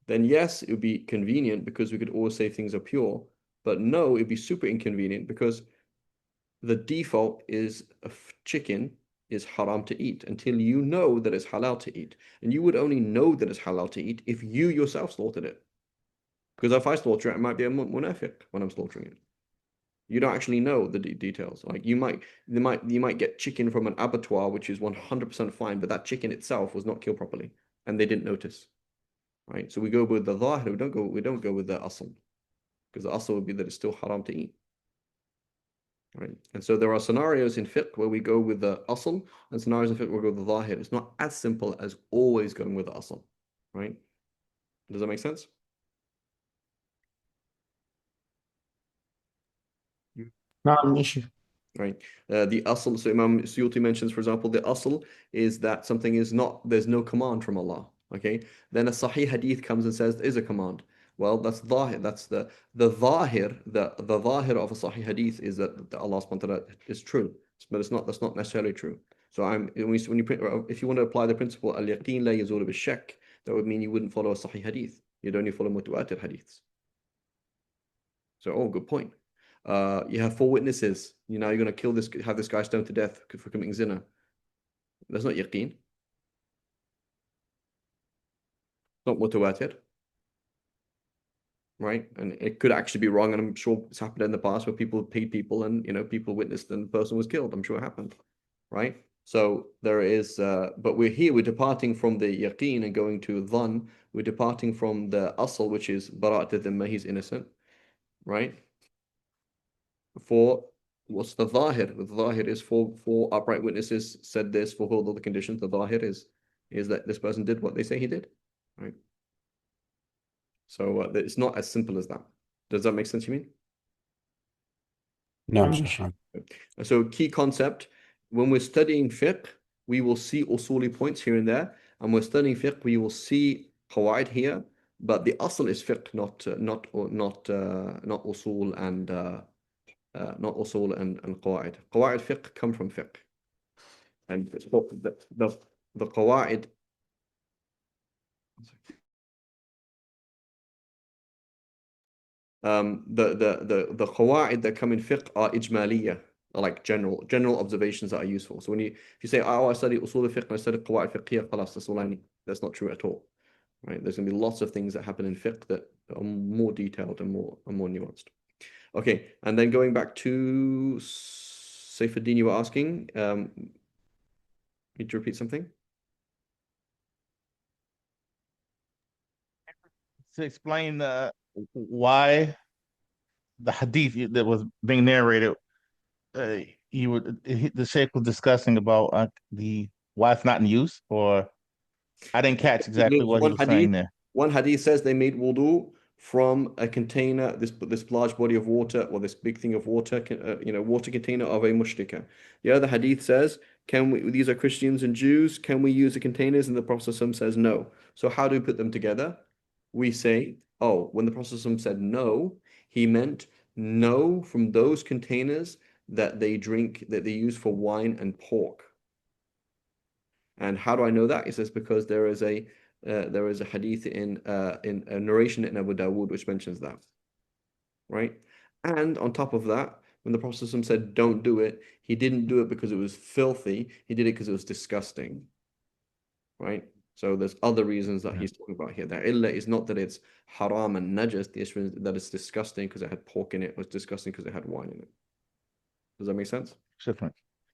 then yes, it would be convenient because we could always say things are pure. But no, it'd be super inconvenient because the default is chicken is haram to eat until you know that it's halal to eat. And you would only know that it's halal to eat if you yourself slaughtered it. Because if I slaughter it, I might be a munafiq when I'm slaughtering it. You don't actually know the details. Like you might get chicken from an abattoir, which is 100% fine, but that chicken itself was not killed properly, and they didn't notice. Right? So we go with the zahir. We don't go with the asl, because the asl would be that it's still haram to eat. Right? And so there are scenarios in fiqh where we go with the asl, and scenarios in fiqh where we go with the zahir. It's not as simple as always going with the asl. Right? Does that make sense? نعم issue. Right. The asl, so Imam Suyuti mentions, for example, the asl is that something is not, there's no command from Allah. Okay. Then a sahih hadith comes and says there is a command. Well, that's zahir. That's the zahir, the zahir of a sahih hadith is that Allah subhanahu wa ta'ala is true. But that's not necessarily true. So if you want to apply the principle al-yaqeen la yazulu bil-shak, that would mean you wouldn't follow a sahih hadith. You'd only follow mutawatir hadiths. So, good point. You have 4 witnesses. You're going to have this guy stoned to death for committing zina. That's not yaqeen. Not mutawatir. Right? And it could actually be wrong. And I'm sure it's happened in the past where people paid people and, people witnessed and the person was killed. I'm sure it happened. Right? So there is, but we're departing from the yaqeen and going to dhan. We're departing from the asl, which is bara'at al-dhimma, he's innocent. Right? For what's the zahir? The zahir is four upright witnesses said this, fulfilled all the conditions. The zahir is that this person did what they say he did, right? So it's not as simple as that. Does that make sense? You mean? نعم شيخ. So key concept when we're studying fiqh, we will see usuli points here and there, and we're studying fiqh, we will see qawaid here, but the asl is fiqh, not usul and not usul and qawaid. Qawaid fiqh come from fiqh. And the qawaid, the qawaid that come in fiqh are ijmaliyah. are like general observations that are useful. So if you say, oh, I study usul al-fiqh and I study qawaid fiqhiyah, خلاص, that's all I need. That's not true at all. Right? There's going to be lots of things that happen in fiqh that are more detailed and more nuanced. Okay, and then going back to Saifuddin, you were asking, need to repeat something? To explain why the hadith that was being narrated, the Sheikh was discussing about the why it's not in use, or I didn't catch exactly what he was saying there. One hadith says they made wudu from a container, this large body of water, or this big thing of water, water container of a mushrika. The other hadith says, these are Christians and Jews, can we use the containers? And the Prophet ﷺ says no. So how do we put them together? We say, oh, when the Prophet ﷺ said no, he meant no from those containers that they use for wine and pork. And how do I know that? It says because there is a hadith in a narration in Abu Dawood which mentions that, right? And on top of that, when the Prophet ﷺ said don't do it, he didn't do it because it was filthy. He did it because it was disgusting, right? So there's other reasons that he's talking about here. The illah is not that it's haram and najas. The issue is that it's disgusting because it had pork in it. It was disgusting because it had wine in it. Does that make sense?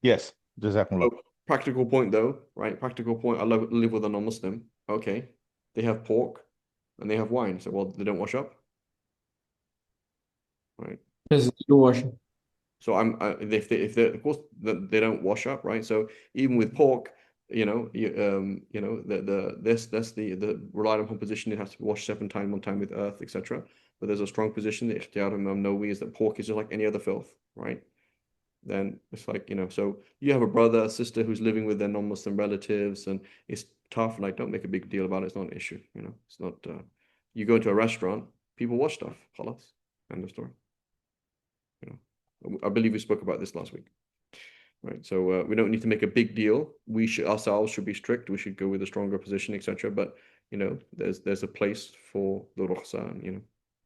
Yes. Jazakumullah. Practical point though, right? Practical point. I live with a non-Muslim. Okay, they have pork and they have wine. So, well, they don't wash up, right? Yes, they do washing. So if they of course they don't wash up, right? So even with pork, the relied upon position, it has to be washed 7 times, 1 time with earth, etc. But there's a strong position. The ikhtiyar Imam Nawawi is that pork is just like any other filth, right? Then it's like, so you have a brother, a sister who's living with their non-Muslim relatives, and it's tough. Like, don't make a big deal about it. It's not an issue, It's not. You go into a restaurant, people wash stuff. Khalas, end of story. I believe we spoke about this last week, right? So we don't need to make a big deal. We ourselves should be strict. We should go with a stronger position, etc. But there's a place for the rukhsa,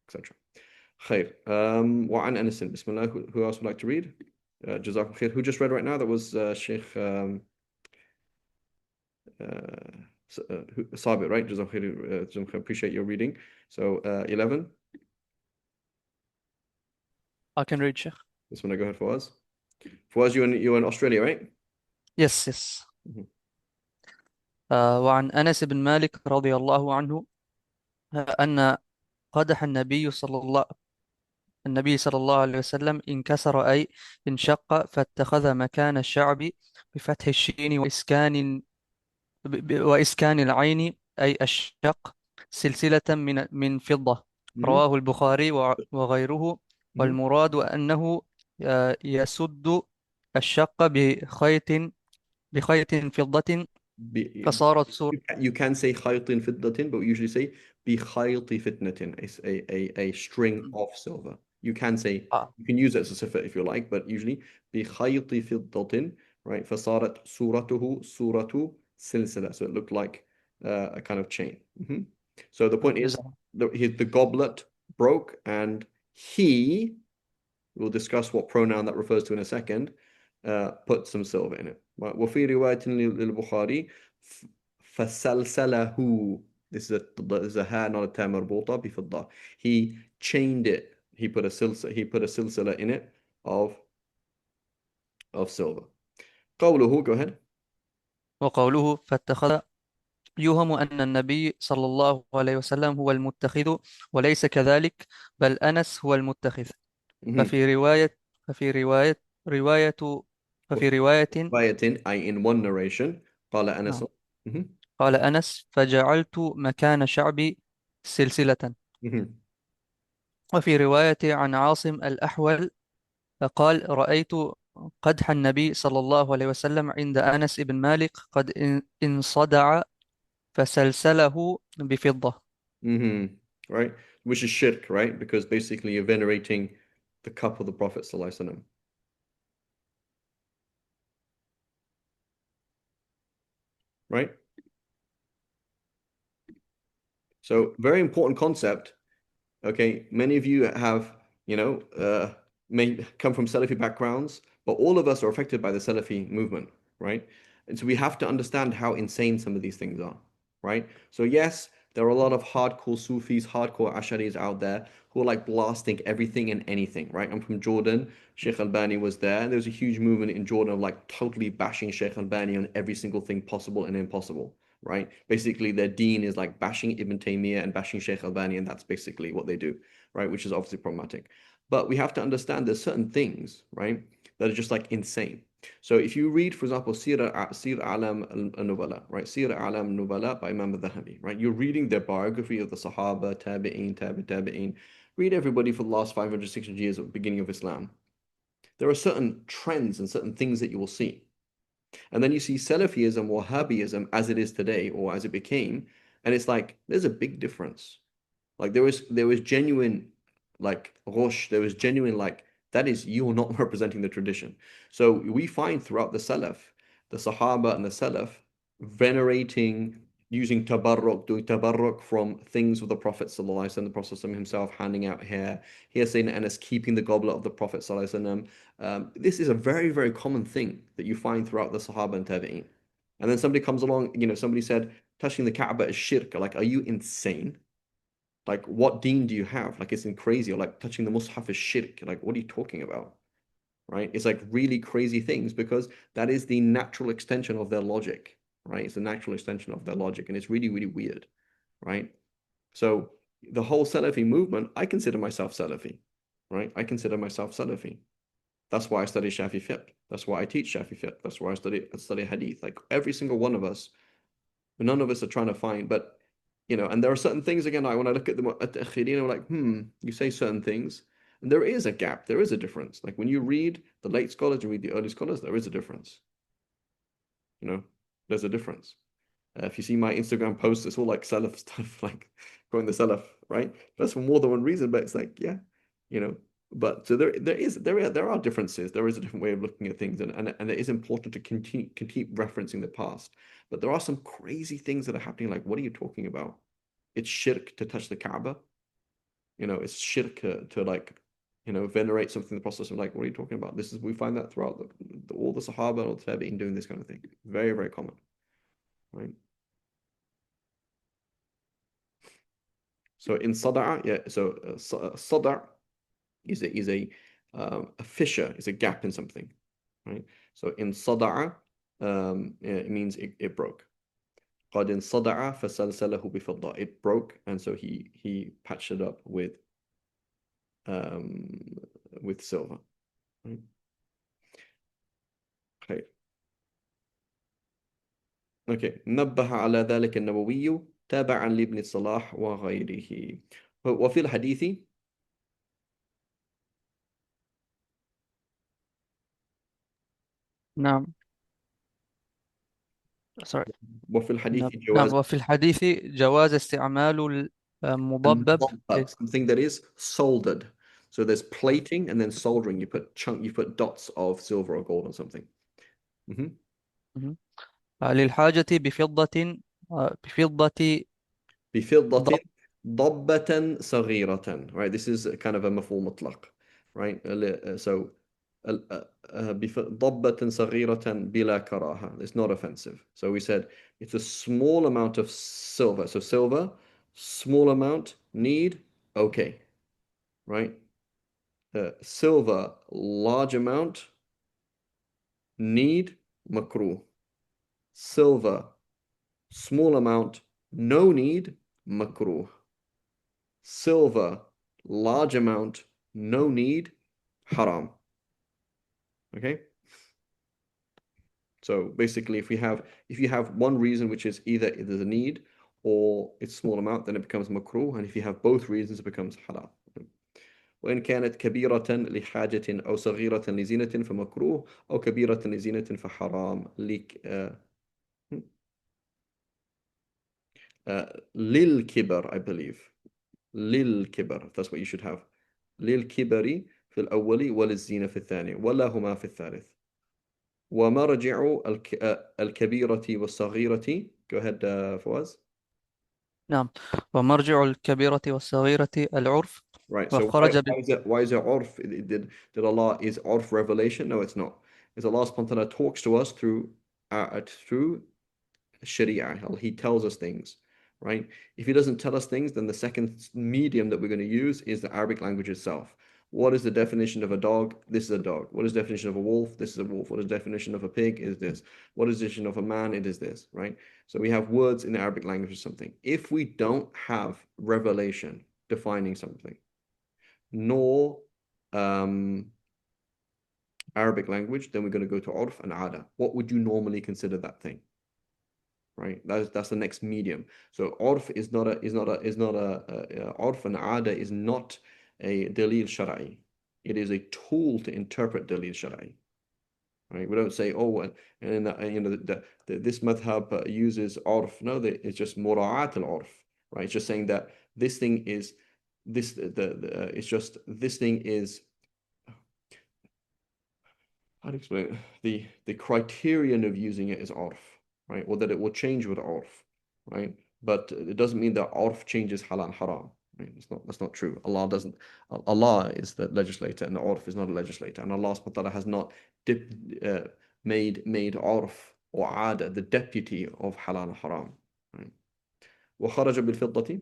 etc. خير. وعن أنس بسم الله. Who else would like to read? Jazakum khair. Who just read right now? That was Sheikh Sabit, right? Jazakum khair. Appreciate your reading. So 11. I can read, Sheikh. This one, go ahead, Fawaz. Fawaz, you're in Australia, right? Yes, yes. وعن أنس بن مالك رضي الله عنه أن قدح النبي صلى الله عليه وسلم انكسر أي انشق فاتخذ مكان الشعب بفتح الشين وإسكان العين أي الشق سلسلة من فضة. رواه البخاري وغيره. والمراد أنه يسد الشق بخيط فضة فصارت صورة. You can say خيط فضة, but we usually say بخيط فتنة. It's a string of silver. You can say, you can use it as a sifa if you like, but usually بخيط فضة, right? فصارت صورته صورة سلسلة. So it looked like a kind of chain. So the point is, the goblet broke, and we'll discuss what pronoun that refers to in a second, put some silver in it. وفي رواية للبخاري فسلسله. This is a ha, not a ta marbuta بفضة. He chained it. He put a silsila in it of silver. قوله, go ahead. وقوله فاتخذ يوهم أن النبي صلى الله عليه وسلم هو المتخذ وليس كذلك بل أنس هو المتخذ. ففي رواية أي in one narration قال أنس قال أنس فجعلت مكان شعبي سلسلة. وفي رواية عن عاصم الأحول قال رأيت قدح النبي صلى الله عليه وسلم عند أنس بن مالك قد انصدع فسلسله بفضة. Right, which is shirk, right? Because basically you're venerating the cup of the Prophet sallallahu alaihi wasallam. Right? So very important concept. Okay, many of you have, may come from Salafi backgrounds, but all of us are affected by the Salafi movement, right? And so we have to understand how insane some of these things are, right? So yes, there are a lot of hardcore Sufis, hardcore Asharis out there who are like blasting everything and anything, right? I'm from Jordan. Sheikh Albani was there. There was a huge movement in Jordan of like totally bashing Sheikh Albani on every single thing possible and impossible, right? Basically, their deen is like bashing Ibn Taymiyyah and bashing Sheikh Albani, and that's basically what they do, right? Which is obviously problematic. But we have to understand there's certain things, right, that are just like insane. So if you read, for example, Sir Alam al-Nubala, right? Sir Alam al-Nubala by Imam al-Dhahabi, right? You're reading their biography of the Sahaba, Tabi'een, Tabi'een. Read everybody for the last 500, 600 years of the beginning of Islam. There are certain trends and certain things that you will see. And then you see Salafism, Wahhabism as it is today or as it became, and it's like there's a big difference. Like there was genuine like rosh, there was genuine like that is you're not representing the tradition. So we find throughout the Salaf, the Sahaba and the Salaf venerating, using tabarruk, doing tabarruk from things of the Prophet sallallahu alaihi wasallam, the Prophet himself handing out hair. Here saying Anas keeping the goblet of the Prophet sallallahu alaihi wasallam. This is a very, very common thing that you find throughout the Sahaba and Tabi'een. And then somebody comes along, somebody said touching the Kaaba is shirk. Like, are you insane? Like, what deen do you have? Like, it's crazy. Or like touching the mushaf is shirk. Like, what are you talking about? Right? It's like really crazy things because that is the natural extension of their logic, right? It's the natural extension of their logic, and it's really, really weird, right? So the whole Salafi movement, I consider myself Salafi, right? I consider myself Salafi. That's why I study Shafi fiqh. That's why I teach Shafi fiqh. That's why I study hadith. Like every single one of us, none of us are trying to find, but and there are certain things again, when I look at them at the Akhirin, I'm like, you say certain things, and there is a gap, there is a difference. Like when you read the late scholars and read the early scholars, there is a difference. There's a difference. If you see my Instagram posts, it's all like Salaf stuff, like going the Salaf, right? That's for more than one reason, but it's like, yeah, But so there are differences. There is a different way of looking at things, and it is important to keep referencing the past. But there are some crazy things that are happening. Like, what are you talking about? It's shirk to touch the Kaaba. It's shirk to like, venerate something in the process of like, what are you talking about? We find that throughout all the Sahaba and all the Tabi'in doing this kind of thing. Very, very common, right? So in Sada'a, yeah. So Sada'a is a fissure, is a gap in something, right? So in Sada'a, it means it broke. قد انصدع فسلسله بفضة. It broke, and so he patched it up with silver. Right? Okay. نبه على ذلك النووي تابعا لابن الصلاح وغيره. وفي الحديث نعم. Sorry. وفي الحديث نعم جواز وفي الحديث جواز استعمال المضبب something that is soldered. So there's plating and then soldering. You put dots of silver or gold on something. للحاجة بفضة بفضة ضبة صغيرة. Right, this is kind of a مفعول مطلق. Right, so ضبة صغيرة بلا كراهة. It's not offensive. So we said it's a small amount of silver. So silver, small amount, need, okay. Right? Silver, large amount, need, makruh. Silver, small amount, no need, makruh. Silver, large amount, no need, haram. Okay? So basically, if you have one reason, which is either there's a need or it's small amount, then it becomes makruh, and if you have both reasons, it becomes haram. وإن كانت كبيرة لحاجة أو صغيرة لزينة فمكروه أو كبيرة لزينة فحرام للكبر, I believe. للكبر, that's what you should have. للكبر في الأول وللزينة في الثاني ولا هما في الثالث. ومرجع الكبيرة والصغيرة. Go ahead, فواز. نعم. ومرجع الكبيرة والصغيرة العرف. Right. So وخرج why is it urf? Did Allah, is urf revelation? No, it's not. It's Allah subhanahu wa ta'ala talks to us through Sharia. He tells us things, right? If he doesn't tell us things, then the second medium that we're going to use is the Arabic language itself. What is the definition of a dog? This is a dog. What is the definition of a wolf? This is a wolf. What is the definition of a pig? Is this. What is the definition of a man? It is this, right? So we have words in the Arabic language or something. If we don't have revelation defining something, nor Arabic language, then we're going to go to urf and ada. What would you normally consider that thing? Right, that's the next medium. So urf is not a urf and ada is not a dalil shar'i. It is a tool to interpret dalil shar'i. Right, we don't say, oh, and this madhab uses urf. No, it's just mura'at al urf. Right, it's just saying that this thing is it's just this thing is, how to explain it? The criterion of using it is urf. Right, or that it will change with urf, right? But it doesn't mean that urf changes halal and haram. Right? That's not true. Allah doesn't. Allah is the legislator, and the urf is not a legislator. And Allah subhanahu wa ta'ala has not made urf or ada the deputy of halal and haram. Right? وخرج بالفضة.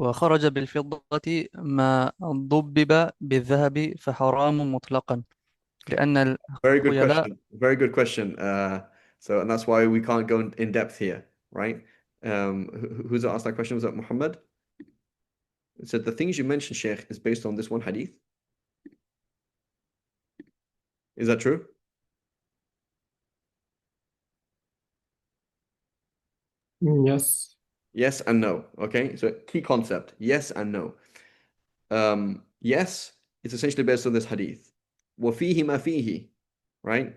وخرج بالفضة ما ضبب بالذهب فحرام مطلقا لأن Very good الخيلاء. question. Very good question. So, and that's why we can't go in depth here, right? Who's asked that question? Was that Muhammad? It said the things you mentioned, Sheikh, is based on this one hadith. Is that true? Yes. Yes and no. Okay, so key concept: yes and no. Yes, it's essentially based on this hadith. وَفِيهِ مَا فِيهِ, right?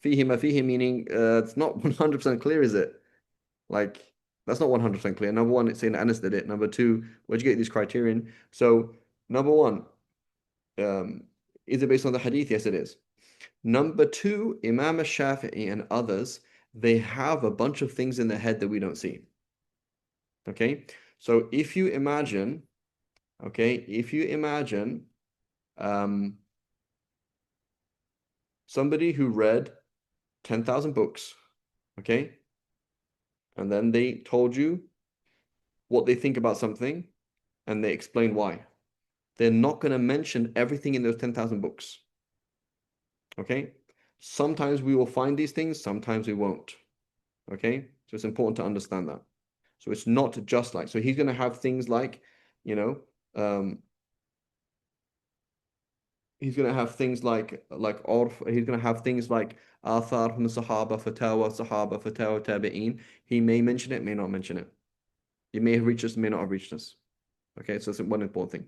فِيهِ مَا فِيهِ meaning it's not 100% clear, is it? Like, that's not 100% clear. Number one, it's saying Anas did it. Number two, where'd you get this criterion? So, number one, is it based on the hadith? Yes, it is. Number two, Imam al-Shafi'i and others, they have a bunch of things in their head that we don't see. Okay, so if you imagine, somebody who read 10,000 books, okay, and then they told you what they think about something, and they explain why. They're not going to mention everything in those 10,000 books. Okay, sometimes we will find these things, sometimes we won't. Okay, so it's important to understand that. So it's not just like, so he's going to have things like, he's going to have things like urf, he's going to have things like athar from the Sahaba, fatawa, tabi'een. He may mention it, may not mention it. It may have reached us, may not have reached us. Okay, so that's one important thing.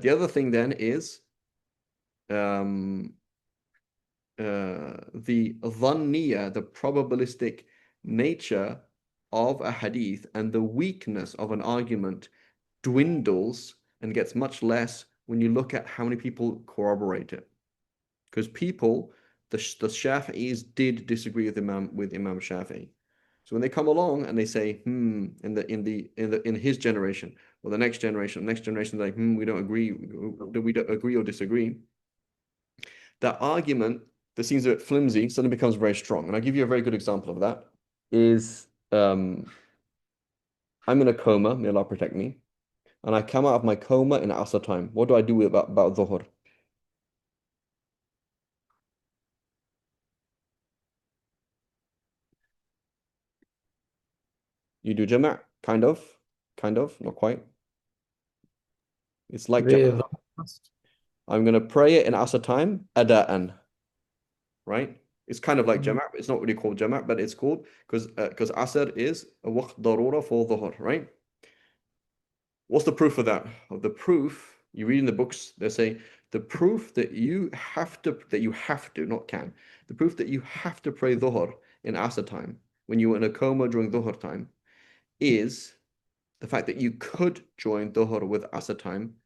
The other thing then is the dhanniya, the probabilistic nature of a hadith, and the weakness of an argument dwindles and gets much less when you look at how many people corroborate it. Because people, the Shafi'is did disagree with Imam Shafi'i. So when they come along and they say, in his generation, or the next generation, they're like, we don't agree, we don't agree or disagree. That argument that seems a bit flimsy suddenly becomes very strong. And I'll give you a very good example of that. Is I'm in a coma, may Allah protect me, and I come out of my coma in Asr time. What do I do about Dhuhr? You do Jama', kind of, not quite. It's like Jama'. I'm going to pray it in Asr time, Ada'an, right? It's kind of like Jama'. It's not really called Jama', but it's called because Asr is a waqt darura for Dhuhr, right? What's the proof of that? The proof, you read in the books, they say the proof that you have to, not can, the proof that you have to pray Dhuhr in Asr time when you were in a coma during Dhuhr time is the fact that you could join Dhuhr with Asr time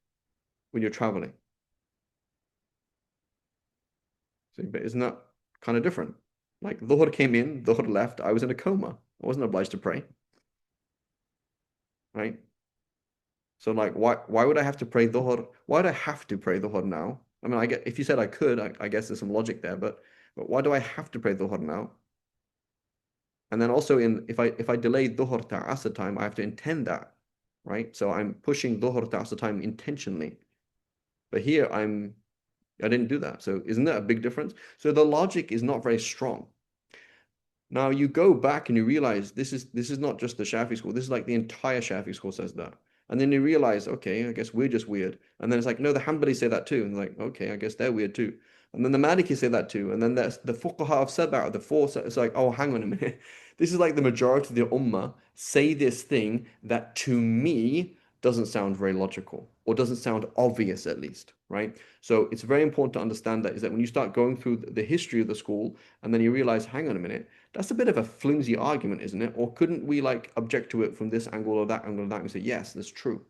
when you're traveling. So, but isn't that kind of different? Like Dhuhr came in, Dhuhr left, I was in a coma. I wasn't obliged to pray. Right? So like, why would I have to pray dhuhr? Why do I have to pray dhuhr now? I mean, I get if you said I could, I guess there's some logic there, but why do I have to pray dhuhr now? And then also if I delay dhuhr to asr time, I have to intend that, right? So I'm pushing dhuhr to asr time intentionally. But here I didn't do that. So isn't that a big difference? So the logic is not very strong. Now you go back and you realize this is not just the Shafi school. This is like the entire Shafi school says that. And then you realize, okay, I guess we're just weird. And then it's like, no, the Hanbali say that too. And like, okay, I guess they're weird too. And then the Maliki say that too. And then there's the Fuqaha of Sab'a, the four. It's like, oh, hang on a minute. This is like the majority of the Ummah say this thing that to me doesn't sound very logical or doesn't sound obvious at least, right? So it's very important to understand that is that when you start going through the history of the school and then you realize, hang on a minute, that's a bit of a flimsy argument, isn't it? Or couldn't we like object to it from this angle or that angle or that and say, yes, that's true.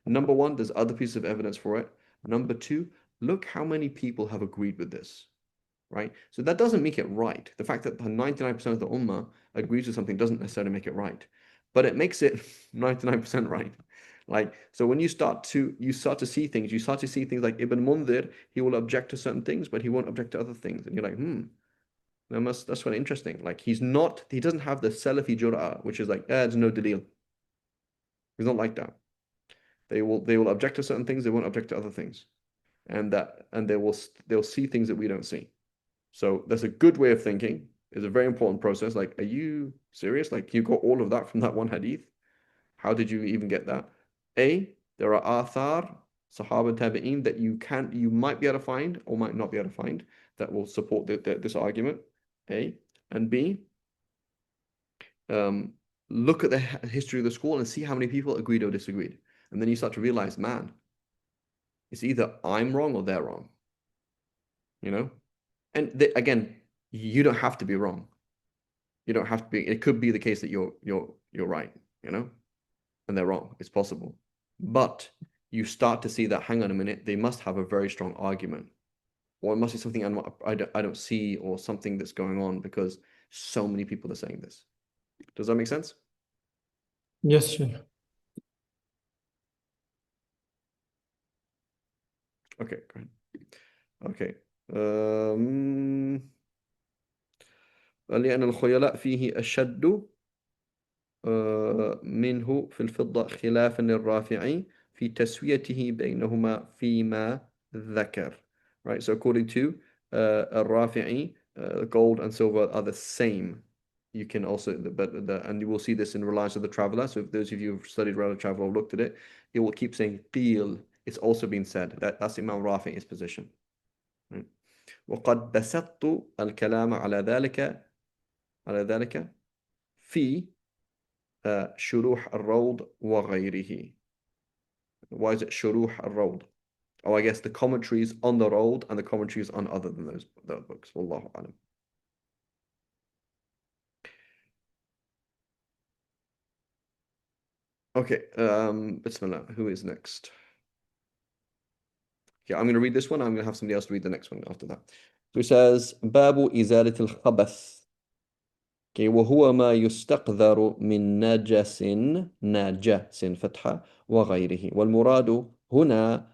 Number one, there's other pieces of evidence for it. Number two, look how many people have agreed with this, right? So that doesn't make it right. The fact that 99% of the Ummah agrees with something doesn't necessarily make it right, but it makes it 99% right. Like, so when you start to see things, you start to see things like Ibn Mundhir, he will object to certain things, but he won't object to other things. And you're like, that's really interesting. Like he doesn't have the Salafi jur'ah, which is like, there's no dalil. He's not like that. They will object to certain things, they won't object to other things. And they'll see things that we don't see. So that's a good way of thinking. It's a very important process. Like, are you serious? Like you got all of that from that one hadith? How did you even get that? There are athar, Sahaba and Tabi'een that you might be able to find or might not be able to find that will support this argument. A. And B, look at the history of the school and see how many people agreed or disagreed. And then you start to realize, man, it's either I'm wrong or they're wrong. You know? And again, you don't have to be wrong. You don't have to be. It could be the case that you're right, you know, and they're wrong. It's possible. But you start to see that, hang on a minute, they must have a very strong argument. Or it must be something I don't see, or something that's going on because so many people are saying this. Does that make sense? Yes, Sheikh. Okay, go ahead. Okay. لأن الخيلاء فيه أشد منه في الفضة خلافا للرافعي في تسويته بينهما فيما ذكر. Right, so according to الرافعي, gold and silver are the same. You can also, and you will see this in Reliance of the Traveler. So if those of you who've studied Reliance of the Traveler or looked at it, it will keep saying qil. It's also been said. That's Imam Rafi'i's position. Right? وقد بسطت الكلام على ذلك في شروح الروض وغيره. Why is it شروح الروض? Oh, I guess the commentaries on the Road and the commentaries on other than those books. Wallahu alam. Okay, Bismillah. Who is next? Yeah, I'm going to read this one. I'm going to have somebody else read the next one after that. So it says, باب إزالة الخبث. Okay, وهو ما يستقذر من نجس فتحة وغيره. والمراد هنا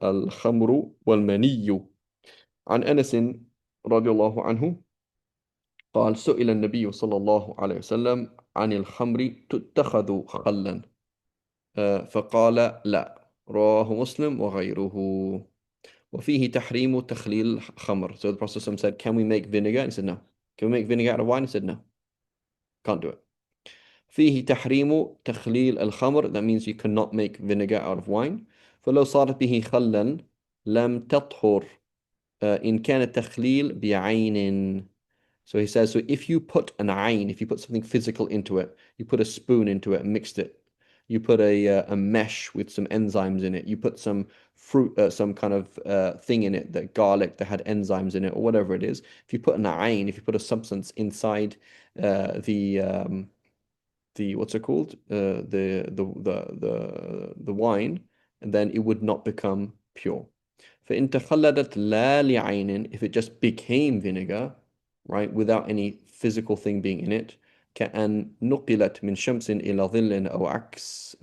الخمر والمني. عن أنس رضي الله عنه قال سئل النبي صلى الله عليه وسلم عن الخمر تتخذ خلا فقال لا. رواه مسلم وغيره. وفيه تحريم تخليل الخمر. So the Prophet said, can we make vinegar? And he said, no. Can we make vinegar out of wine? He said, no. Can't do it. فيه تحريم تخليل الخمر. That means you cannot make vinegar out of wine. فلو صارت به خلا لم تطهر إن كان التخليل بعين. So he says, so if you put an ayn, if you put something physical into it, you put a spoon into it and mixed it, you put a mesh with some enzymes in it, you put some fruit, some kind of thing in it, that garlic that had enzymes in it, or whatever it is. If you put an ayn, if you put a substance inside the what's it called, the wine, and then it would not become pure. فإن تخلدت لا لعين, if it just became vinegar, right, without any physical thing being in it. كأن نقلت من شمس إلى ظل أو عكس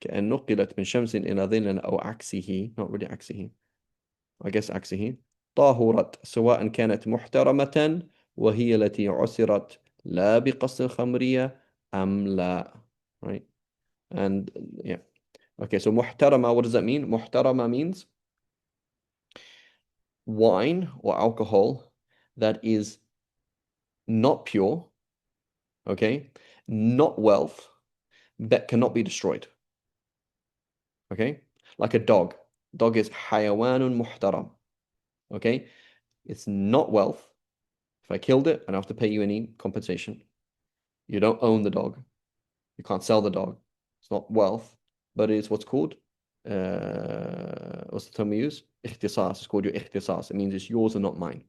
كأن نقلت من شمس إلى ظل أو عكسه not really عكسه I guess عكسه طاهرت سواء كانت محترمة وهي التي عسرت لا بقصد الخمرية أم لا. Right? And yeah. Okay, so محترمة, what does that mean? محترمة means wine or alcohol that is not pure, okay, not wealth, that cannot be destroyed. Okay, like a dog. Dog is حيوان محترم. Okay, it's not wealth. If I killed it, I don't have to pay you any compensation. You don't own the dog. You can't sell the dog. It's not wealth, but it's what's called what's the term we use? اختصاص. It's called your اختصاص. It means it's yours and not mine.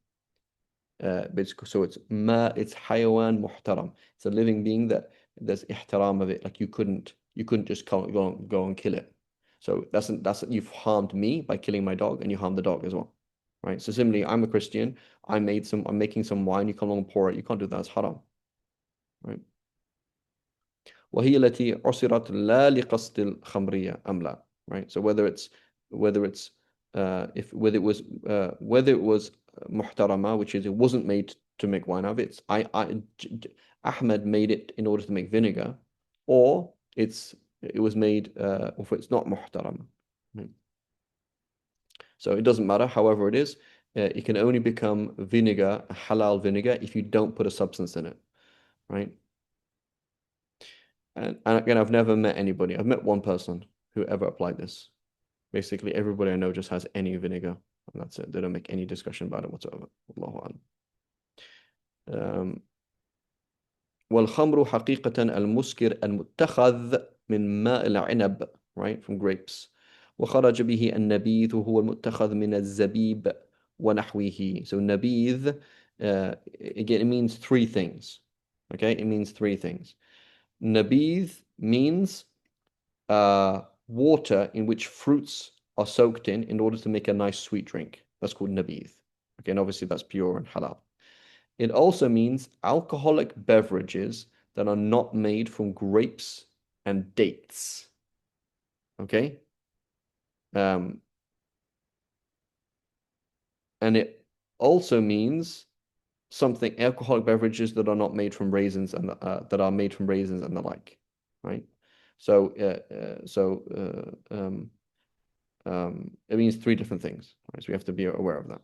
But so it's حيوان محترم. It's a living being that there's ihtiram of it. Like you couldn't just go and kill it. So that's you've harmed me by killing my dog, and you harmed the dog as well, right? So similarly, I'm a Christian. I'm making some wine. You come along and pour it. You can't do that. It's haram, right? وهي التي عصرت لا لقصد الخمرية أم لا, right? So whether it was محترمة, which is it wasn't made to make wine of it. Ahmed made it in order to make vinegar, or it was made if it's not محترمة. Right? So it doesn't matter. However it is, it can only become vinegar, halal vinegar, if you don't put a substance in it, right? And again, I've never met anybody. I've met one person who ever applied this. Basically, everybody I know just has any vinegar, and that's it. They don't make any discussion about it whatsoever. Allahu a'lam. والخمر حقيقة المسكر المتخذ من ماء العنب, right, from grapes. وخرج به النبيذ وهو المتخذ من الزبيب ونحوه. So نبيذ, again, it means three things. Okay, it means three things. Nabidh means water in which fruits are soaked in order to make a nice sweet drink. That's called nabidh. Okay, and obviously that's pure and halal. It also means alcoholic beverages that are not made from grapes and dates. Okay? And it also means something alcoholic beverages that are not made from raisins and that are made from raisins and the like, right? So it means three different things, right? So we have to be aware of that.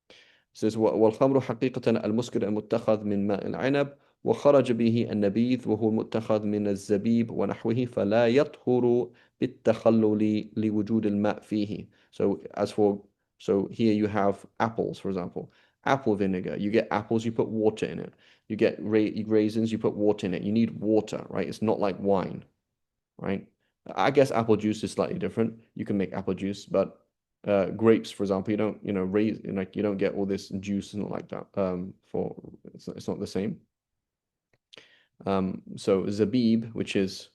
It says والخمر حقيقة المسكر المتخذ من ماء العنب وخرج به النبيذ وهو المتخذ من الزبيب ونحوه فلا يطهر بالتخلل لوجود الماء فيه. So here you have apples, for example. Apple vinegar. You get apples, you put water in it. You get raisins, you put water in it. You need water, right? It's not like wine, right? I guess apple juice is slightly different. You can make apple juice, but grapes, for example, you don't, you don't get all this juice and like that. It's not the same. So zabib, which is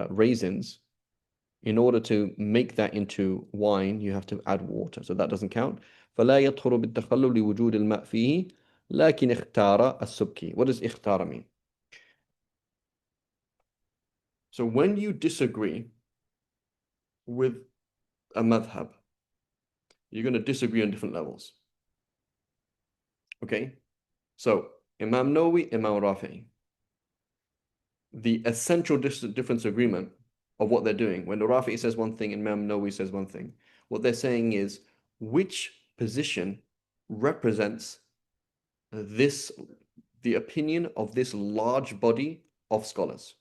raisins, in order to make that into wine, you have to add water. So that doesn't count. فلا يطهر بالتخلل لوجود الماء فيه لكن اختار السبكي. What does اختار mean? So when you disagree with a madhab, you're going to disagree on different levels. Okay? So Imam Nawawi, Imam Rafi'i. The essential difference agreement of what they're doing, when the Rafi'i says one thing and Imam Nawawi says one thing, what they're saying is which position represents the opinion of this large body of scholars.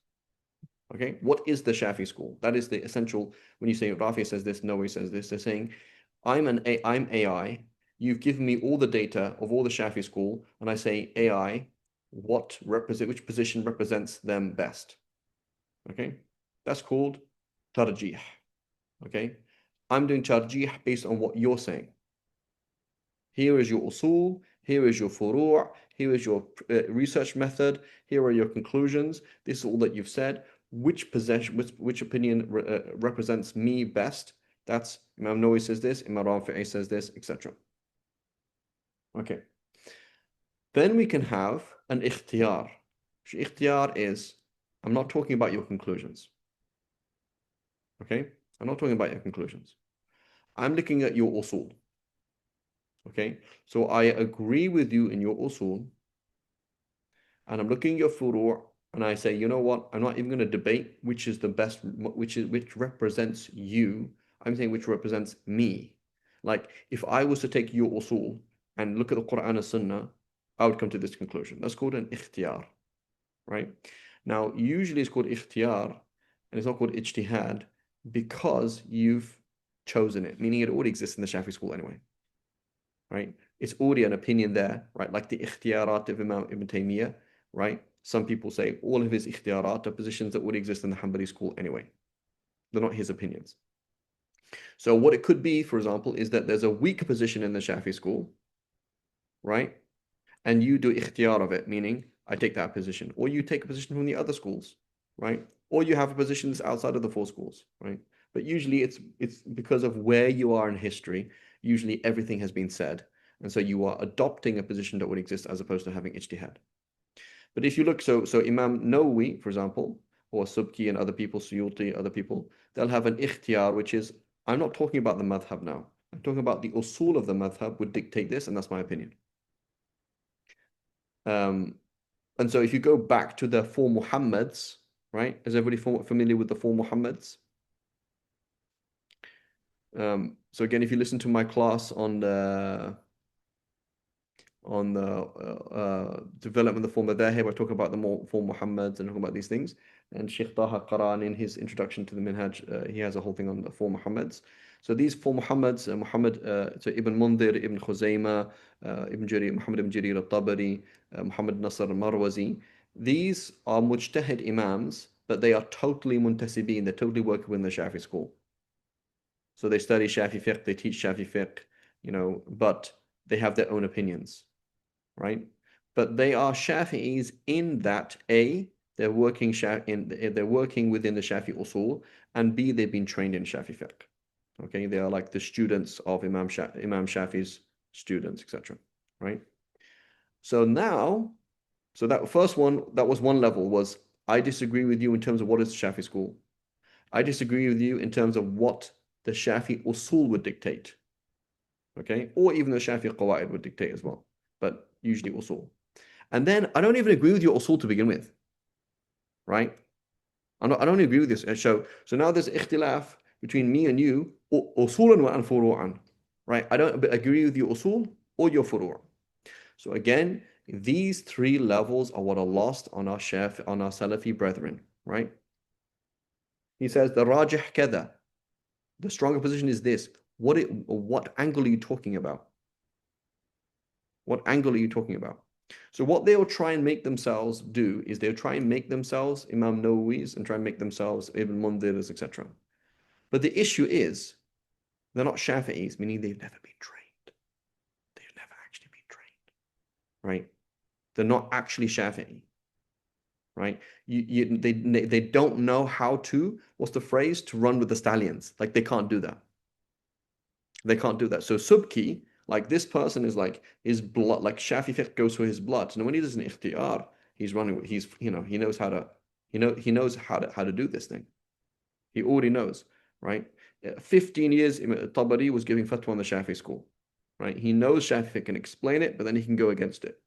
Okay, what is the Shafi school? That is the essential. When you say Rafi says this, Nawawi says this, they're saying, I'm AI. You've given me all the data of all the Shafi school, and I say AI, which position represents them best? Okay, that's called tarjih. Okay, I'm doing tarjih based on what you're saying. Here is your usul, here is your furu', here is your research method, here are your conclusions, this is all that you've said. Which opinion represents me best? That's Imam Nawawi says this, Imam Rafi'i says this, etc. Okay. Then we can have an ikhtiyar. Ikhtiyar is, I'm not talking about your conclusions. Okay? I'm not talking about your conclusions. I'm looking at your usul. Okay? So I agree with you in your usul, and I'm looking at your furu', and I say, you know what? I'm not even going to debate which is the best, which represents you. I'm saying which represents me. Like if I was to take your usul and look at the Quran and Sunnah, I would come to this conclusion. That's called an ikhtiyar, right? Now, usually it's called ikhtiyar, and it's not called ijtihad because you've chosen it, meaning it already exists in the Shafi school anyway, right? It's already an opinion there, right? Like the ikhtiyarat of Imam Ibn Taymiyyah, right? Some people say all of his ikhtiyarat are positions that would exist in the Hanbali school anyway. They're not his opinions. So what it could be, for example, is that there's a weak position in the Shafi school, right? And you do ikhtiyar of it, meaning I take that position, or you take a position from the other schools, right? Or you have a position that's outside of the four schools, right? But usually it's because of where you are in history. Usually everything has been said, and so you are adopting a position that would exist as opposed to having ijtihad. But if you look, so Imam Nawawi, for example, or Subki and other people, Suyuti, other people, they'll have an ikhtiyar, which is, I'm not talking about the madhab now. I'm talking about the usul of the madhab would dictate this, and that's my opinion. And so if you go back to the four Muhammads, right? Is everybody familiar with the four Muhammads? So again, if you listen to my class on the development of the four madhahib, I talk about the four Muhammads and talk about these things. And Sheikh Taha Qaran, in his introduction to the Minhaj, he has a whole thing on the four Muhammads. So these four Muhammads, so Ibn Mundhir, Ibn Khuzaymah, Ibn Jarir, Muhammad ibn Jarir al-Tabari, Muhammad Nasr al-Marwazi, these are mujtahid imams, but they are totally muntasibeen, they're totally working within the Shafi school. So they study Shafi fiqh, they teach Shafi fiqh, but they have their own opinions, right? But they are Shafi'is in that A, they're working within the Shafi usul, and B, they've been trained in Shafi fiqh. Okay, they are like the students of Imam Shafi's students, etc. Right? So now, that first one, that was one level, was I disagree with you in terms of what is the Shafi school. I disagree with you in terms of what the Shafi usul would dictate. Okay, or even the Shafi qawaid would dictate as well, but usually usul. And then I don't even agree with your usul to begin with, right? I don't agree with this. So now there's ikhtilaf between me and you, usulan wa furu'an, right? I don't agree with your usul or your furu'. So again, these three levels are what are lost on our Salafi brethren, right? He says the rajih kada, the stronger position is this. What angle are you talking about? What angle are you talking about? So what they'll try and make themselves do is they'll try and make themselves Imam Nawawis and try and make themselves Ibn Mundhirs, etc. But the issue is they're not Shafi'is, meaning they've never been trained. They've never actually been trained, right? They're not actually Shafi'i, right? They don't know how to, what's the phrase? To run with the stallions. Like they can't do that. They can't do that. So Subki, like this person is like his blood, like Shafi fiqh goes through his blood. And when he does an ikhtiyar, he knows how to do this thing. He already knows, right? 15 years Tabari was giving fatwa on the Shafi school, right? He knows Shafi fiqh can explain it, but then he can go against it.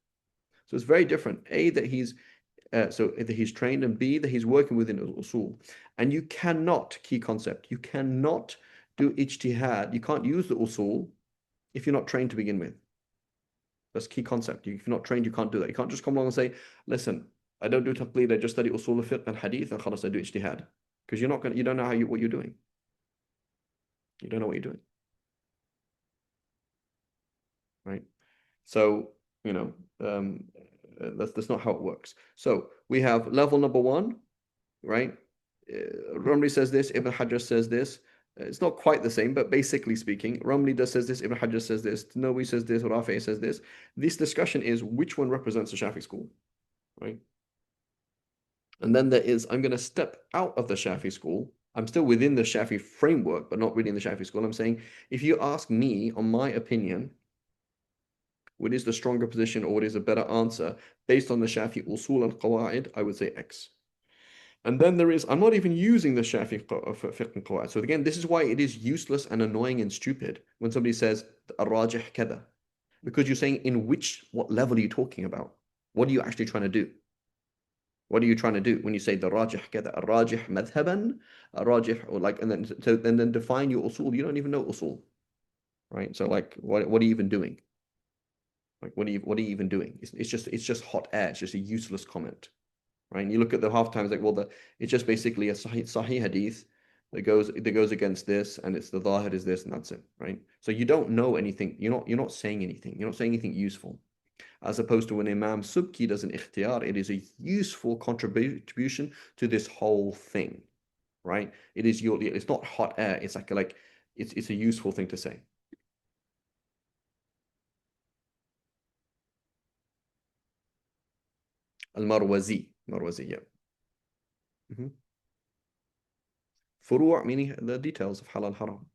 So it's very different. A, that he's trained, and B, that he's working within usul. And you cannot, key concept, you cannot do ijtihad. You can't use the usul if you're not trained to begin with. That's key concept. If you're not trained, you can't do that. You can't just come along and say, listen, I don't do taqleed, I just study usul al-fiqh and hadith, and khalas, I do ijtihad. Because you don't know what you're doing. You don't know what you're doing. Right? So, that's not how it works. So we have level number one, right? Ramli says this, Ibn Hajar says this. It's not quite the same, but basically speaking, Ramli says this, Ibn Hajar says this, Nawawi says this, Rafi says this. This discussion is which one represents the Shafi school, right? And then there is, I'm going to step out of the Shafi school. I'm still within the Shafi framework, but not really in the Shafi school. I'm saying, if you ask me on my opinion, what is the stronger position or what is a better answer based on the Shafi usul and qawaid, I would say X. And then there is, I'm not even using the Shafi fiqh and qawaid. So again, this is why it is useless and annoying and stupid when somebody says ar-rajih kada, because you're saying what level are you talking about? What are you actually trying to do? What are you trying to do when you say the rajih kada, ar-rajih madhaban, ar-rajih, or like, and then define your usul? You don't even know usul, right? So like, what are you even doing? Like, what are you even doing? It's just hot air. It's just a useless comment, right? And you look at the half times like, well, it's just basically a sahih hadith that goes against this, and it's the zahir is this, and that's it, right? So you don't know anything. You're not saying anything. You're not saying anything useful. As opposed to when Imam Subki does an ikhtiyar, it is a useful contribution to this whole thing, right? It's not hot air. It's it's a useful thing to say. Al-Marwazi, yeah. Furu' meaning the details of halal haram.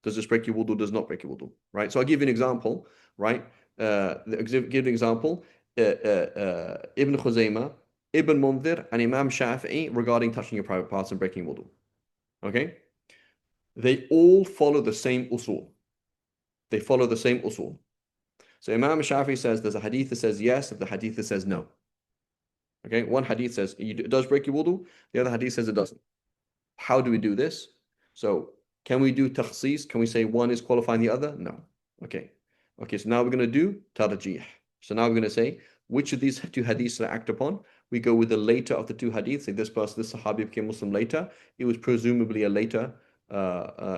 Does this break your wudu? Does not break your wudu, right? So I'll give you an example, right? Give an example. Ibn Khuzaymah, Ibn Mundhir, and Imam Shafi'i regarding touching your private parts and breaking wudu. Okay? They all follow the same usul. They follow the same usul. So Imam Shafi'i says there's a hadith that says yes, if the hadith that says no. Okay? One hadith says it does break your wudu, the other hadith says it doesn't. How do we do this? So can we do takhsis? Can we say one is qualifying the other? No. Okay. Okay, so now we're going to do tarjih. So now we're going to say which of these two hadiths to act upon. We go with the later of the two hadiths. Say this Sahabi became Muslim later. It was presumably a later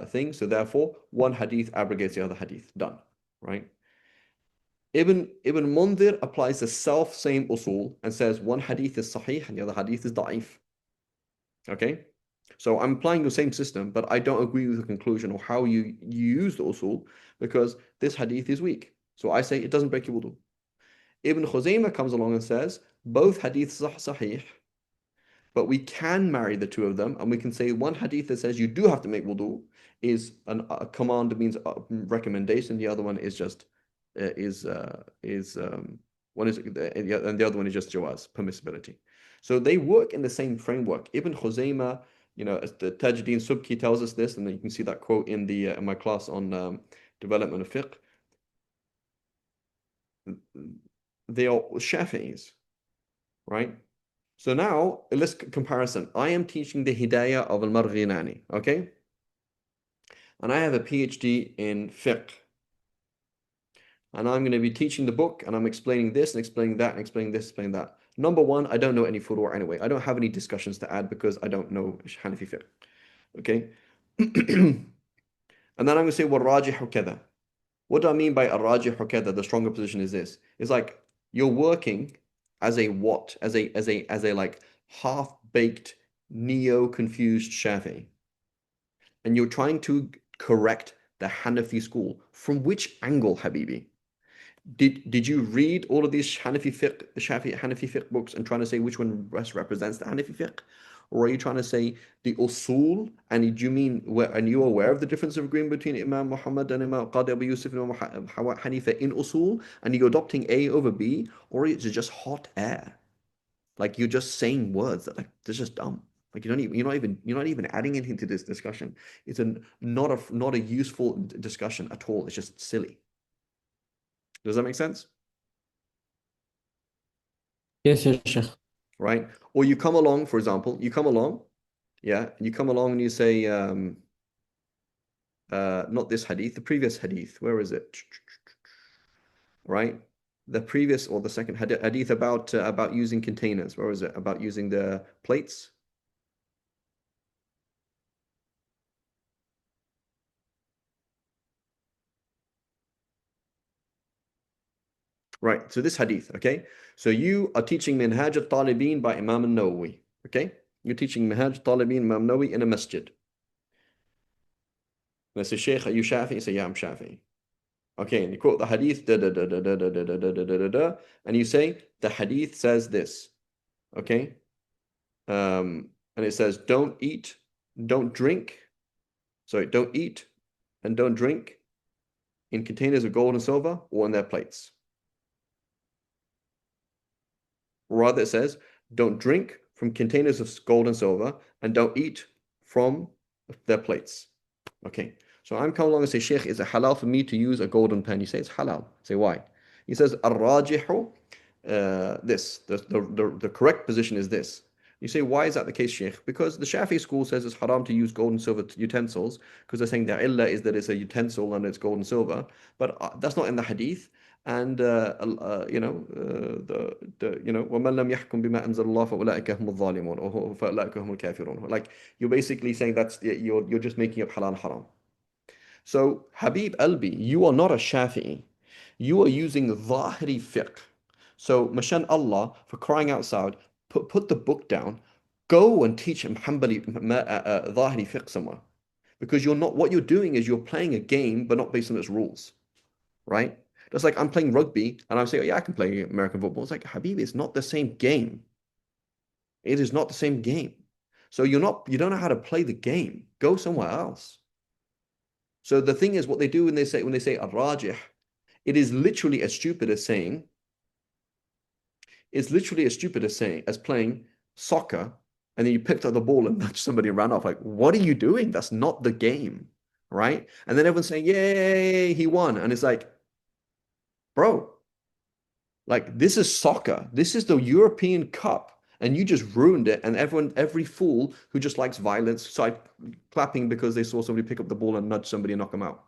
thing. So therefore, one hadith abrogates the other hadith. Done. Right? Ibn Mundhir applies the same usul and says one hadith is sahih and the other hadith is da'if. Okay? So I'm applying the same system, but I don't agree with the conclusion or how you use the usul because this hadith is weak. So I say it doesn't break your wudu. Ibn Khuzaymah comes along and says both hadiths are sahih, but we can marry the two of them and we can say one hadith that says you do have to make wudu is a command that means a recommendation. The other one is just one is and the other one is just jawaz, permissibility. So they work in the same framework. Ibn Khuzaymah, as the Tajuddin Subki tells us this, and then you can see that quote in my class on development of fiqh. They are Shafi'is, right? So now let's comparison. I am teaching the Hidayah of Al-Marghinani, okay? And I have a PhD in fiqh. And I'm going to be teaching the book, and I'm explaining this and explaining that and explaining this, explaining that. Number one, I don't know any furu' anyway. I don't have any discussions to add because I don't know Hanafi fiqh. Okay? And then I'm going to say, وَالرَّاجِحُ كَذَا. What do I mean by الرَّاجِحُ كَذَا? The stronger position is this. It's like you're working as a what? As a like half-baked, neo-confused Shafi. And you're trying to correct the Hanafi school. From which angle, Habibi? Did you read all of these Hanafi fiqh books and trying to say which one best represents the Hanafi fiqh? Or are you trying to say the usul? And do you mean and you are aware of the difference of agreement between Imam Muhammad and Imam Qadi Abu Yusuf and Imam Hanifa in usul? And you're adopting A over B? Or is it just hot air? Like you're just saying words that they're just dumb. Like you're not even adding anything to this discussion. It's not a useful discussion at all. It's just silly. Does that make sense? Yes, Sheikh. Right? Or you come along, for example, and you come along and you say, not this hadith, the previous hadith. Where is it? Right? The previous or the second hadith about using containers. Where is it? About using the plates. Right, so this hadith, okay? So you are teaching Minhaj al-Talibin by Imam al-Nawawi, okay? You're teaching Minhaj al-Talibin, Imam Nawawi in a masjid. And I say, Sheikh, are you Shafi'i? You say, yeah, I'm Shafi'i. Okay, and you quote the hadith, and you say, the hadith says this, okay? And it says, don't eat and don't drink in containers of gold and silver or in their plates. Rather, it says, don't drink from containers of gold and silver and don't eat from their plates. Okay, so I'm coming along and say, Sheikh, is it halal for me to use a golden pen? You say it's halal. Say why? He says, Ar-rajihu, the correct position is this. You say, why is that the case, Sheikh? Because the Shafi school says it's haram to use gold and silver utensils, because they're saying the illah is that it's a utensil and it's gold and silver, but that's not in the hadith. And وَمَنْ لَمْ يَحْكُمْ بِمَا أَنزَلَ اللَّهُ فَأُولَٰئِكَ هُمُ الظَّالِمُونَ or فَأُولَٰئِكَ هُمُ الْكَافِرُونَ. Like you're basically saying you're just making up halal and haram. So Habib Albi, you are not a Shafi'i. You are using Zahiri fiqh. So Mashan Allah, for crying out loud, put the book down, go and teach him Hanbali Zahiri fiqh somewhere. Because what you're doing is you're playing a game, but not based on its rules, right? Just like I'm playing rugby and I'm saying, oh, yeah, I can play American football. It's like, Habib, it's not the same game. It is not the same game. So you don't know how to play the game. Go somewhere else. So the thing is, what they do when they say al-rajih, it is literally as stupid as saying, as playing soccer, and then you picked up the ball and nudged somebody and ran off. Like, what are you doing? That's not the game, right? And then everyone's saying, yay, he won. And it's like, bro, like this is soccer. This is the European Cup. And you just ruined it. And every fool who just likes violence started clapping because they saw somebody pick up the ball and nudge somebody and knock them out.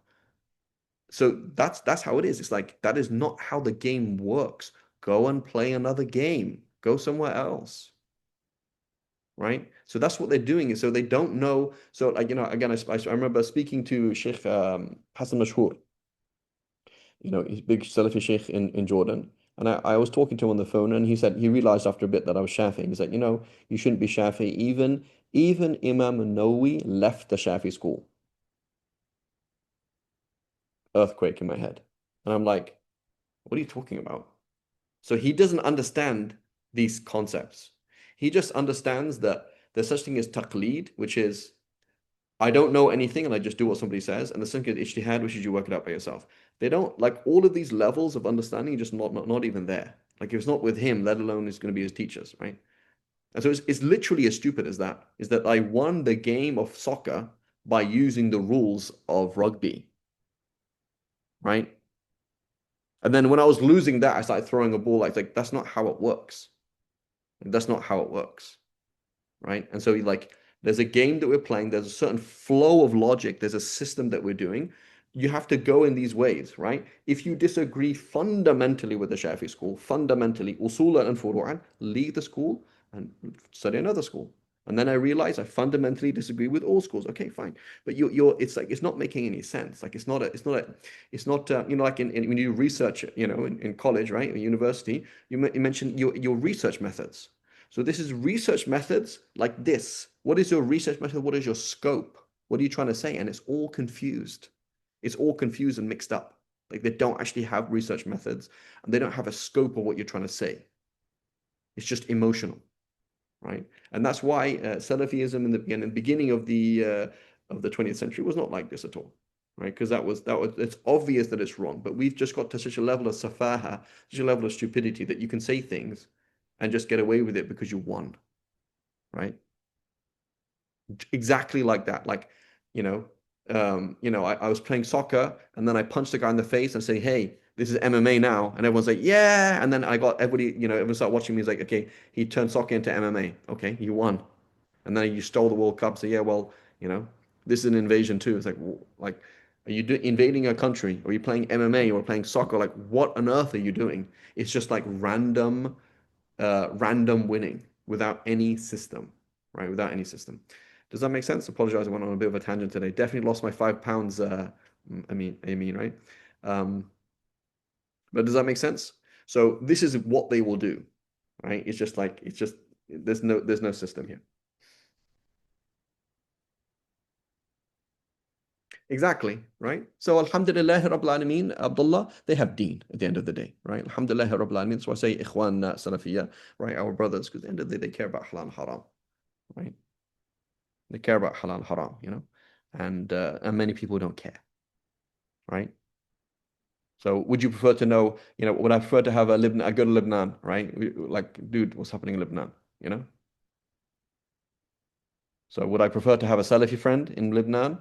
So that's how it is. It's like, that is not how the game works. Go and play another game. Go somewhere else. Right? So that's what they're doing. So they don't know. So like, again, I remember speaking to Sheikh Hassan Mashhour. He's big Salafi Sheikh in Jordan. And I was talking to him on the phone, and he said he realized after a bit that I was Shafi. He's like, you shouldn't be Shafi. Even Imam Nawawi left the Shafi school. Earthquake in my head. And I'm like, what are you talking about? So he doesn't understand these concepts. He just understands that there's such thing as taqleed, which is I don't know anything and I just do what somebody says. And the second is ijtihad, which is you work it out by yourself. They don't like all of these levels of understanding, just not even there. Like if it's not with him, let alone it's going to be his teachers, right? And so it's literally as stupid as that, is that I won the game of soccer by using the rules of rugby, right? And then when I was losing that, I started throwing a ball like that's not how it works. That's not how it works, right? And so like there's a game that we're playing, there's a certain flow of logic, there's a system that we're doing. You have to go in these ways, right? If you disagree fundamentally with the Shafi school, fundamentally, usulan and furu'an, leave the school and study another school. And then I realized I fundamentally disagree with all schools. Okay, fine. But it's like, it's not making any sense. Like it's not like when you do research, in college, right? Or university, you mentioned your research methods. So this is research methods like this. What is your research method? What is your scope? What are you trying to say? And it's all confused. It's all confused and mixed up. Like they don't actually have research methods and they don't have a scope of what you're trying to say. It's just emotional, right? And that's why Salafism in the beginning of the 20th century was not like this at all, right? Because it's obvious that it's wrong, but we've just got to such a level of safaha, such a level of stupidity that you can say things and just get away with it because you won, right? Exactly like that. Like, I was playing soccer and then I punched the guy in the face and say, hey, this is MMA now. And everyone's like, yeah. And then I got everybody, everyone started watching me. He's like, okay, he turned soccer into MMA. Okay, you won. And then you stole the World Cup. So yeah, well, this is an invasion too. It's like, are you invading a country? Or are you playing MMA or playing soccer? Like, what on earth are you doing? It's just like random winning without any system, right? Without any system. Does that make sense? Apologize, I went on a bit of a tangent today. Definitely lost my 5 pounds. Right? But does that make sense? So this is what they will do, right? It's just there's no system here. Exactly, right? So Alhamdulillah Rabbil Alameen, Abdullah, they have deen at the end of the day, right? Alhamdulillah Rabbil Alameen. So I say Ikhwan Salafiyya, right? Our brothers, because at the end of the day, they care about halal and haram, right? They care about halal and haram, and many people don't care, right? So would you prefer to know, would I prefer to have a Lebanon, I go to Lebanon, right? Like, dude, what's happening in Lebanon, you know? So would I prefer to have a Salafi friend in Lebanon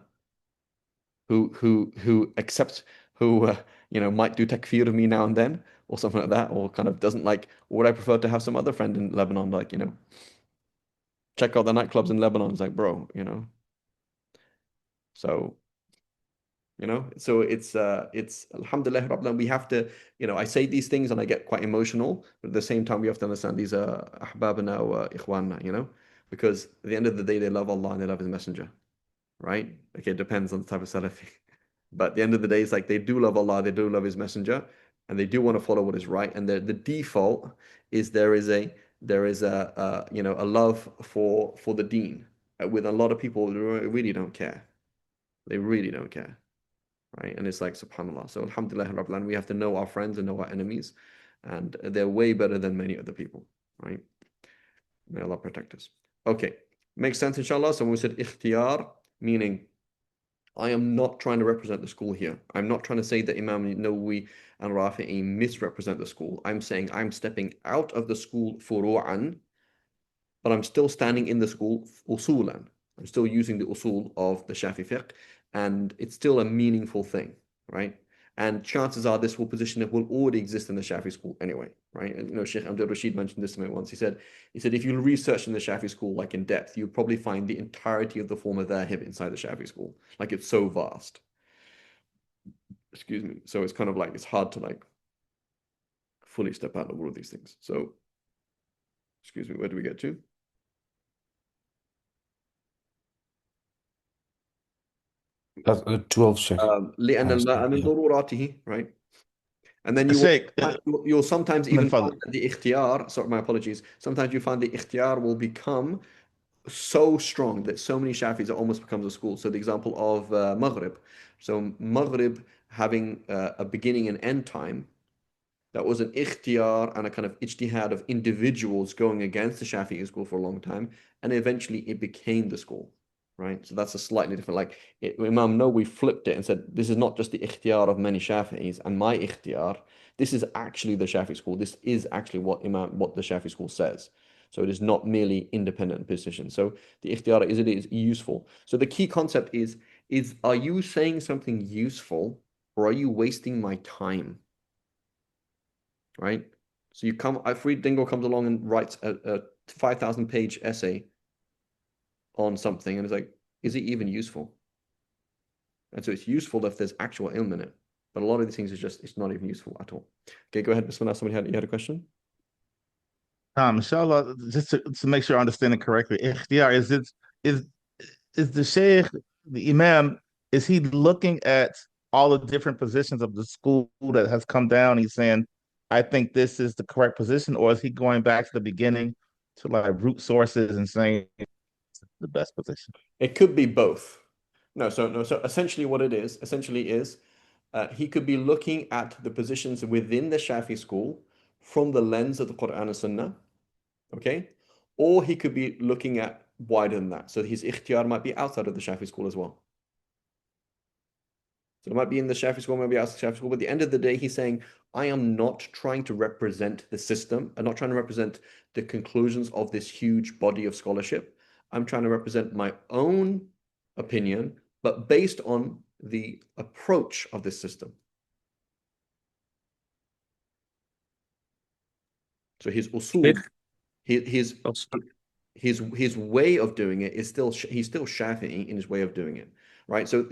who accepts, who might do takfir of me now and then or something like that, or kind of doesn't like, or would I prefer to have some other friend in Lebanon, like, check out the nightclubs in Lebanon? It's like, bro, so so it's alhamdulillah Rabbil, we have to, I say these things and I get quite emotional, but at the same time we have to understand these are ahbabana wa ikhwanna, because at the end of the day they love Allah and they love His Messenger, right? Okay, it depends on the type of Salafi. But at the end of the day, it's like they do love Allah, they do love His Messenger, and they do want to follow what is right. And the default is there is a love for the deen. With a lot of people who really don't care. They really don't care. Right? And it's like subhanAllah. So alhamdulillah Rabbil Alamin, we have to know our friends and know our enemies. And they're way better than many other people. Right? May Allah protect us. Okay. Makes sense, inshallah. So when we said ikhtiyar, meaning I am not trying to represent the school here. I'm not trying to say that Imam Nawawi and Rafi'i misrepresent the school. I'm saying I'm stepping out of the school furu'an, but I'm still standing in the school usulan. I'm still using the usul of the Shafi fiqh, and it's still a meaningful thing, right? And chances are this position will already exist in the Shafi school anyway, right? And, Sheikh Abdul Rashid mentioned this to me once. He said if you research in the Shafi school like in depth, you'll probably find the entirety of the form of dhahib inside the Shafi school. Like it's so vast. Excuse me. So it's kind of like it's hard to like fully step out of all of these things. So, excuse me, where do we get to? That's 12, Sheikh. لأن الماء من ضروراته, right? And then you'll sometimes even find that the ikhtiyar, sorry, my apologies, sometimes you find the ikhtiyar will become so strong that so many Shafis it almost becomes a school. So the example of Maghrib. So Maghrib having a beginning and end time, that was an ikhtiyar and a kind of ijtihad of individuals going against the Shafi'i school for a long time, and eventually it became the school, right? So that's a slightly different, like Imam Nawawi flipped it and said, this is not just the ikhtiyar of many Shafi'is and my ikhtiyar, this is actually the Shafi'i school. This is actually what the Shafi'i school says. So it is not merely independent position. So the ikhtiyar is useful. So the key concept is are you saying something useful or are you wasting my time? Right? So Farid Dingle comes along and writes a 5,000 page essay on something, and it's like, is it even useful? And so it's useful if there's actual ilm in it. But a lot of these things it's not even useful at all. Okay, go ahead, Bismillah. You had a question? Inshallah, just to make sure I understand it correctly, ikhtiyar, is the Sheikh, the Imam, is he looking at all the different positions of the school that has come down? He's saying, I think this is the correct position, or is he going back to the beginning to like root sources and saying the best position? It could be both. So essentially what it is, he could be looking at the positions within the Shafi school from the lens of the Quran and Sunnah, okay? Or he could be looking at wider than that. So his ikhtiyar might be outside of the Shafi school as well. So it might be in the Shafi school, maybe outside the Shafi school. But at the end of the day, he's saying, I am not trying to represent the system. I'm not trying to represent the conclusions of this huge body of scholarship. I'm trying to represent my own opinion, but based on the approach of this system. So his usul, his way of doing it is he's still Shafi'i in his way of doing it, right? So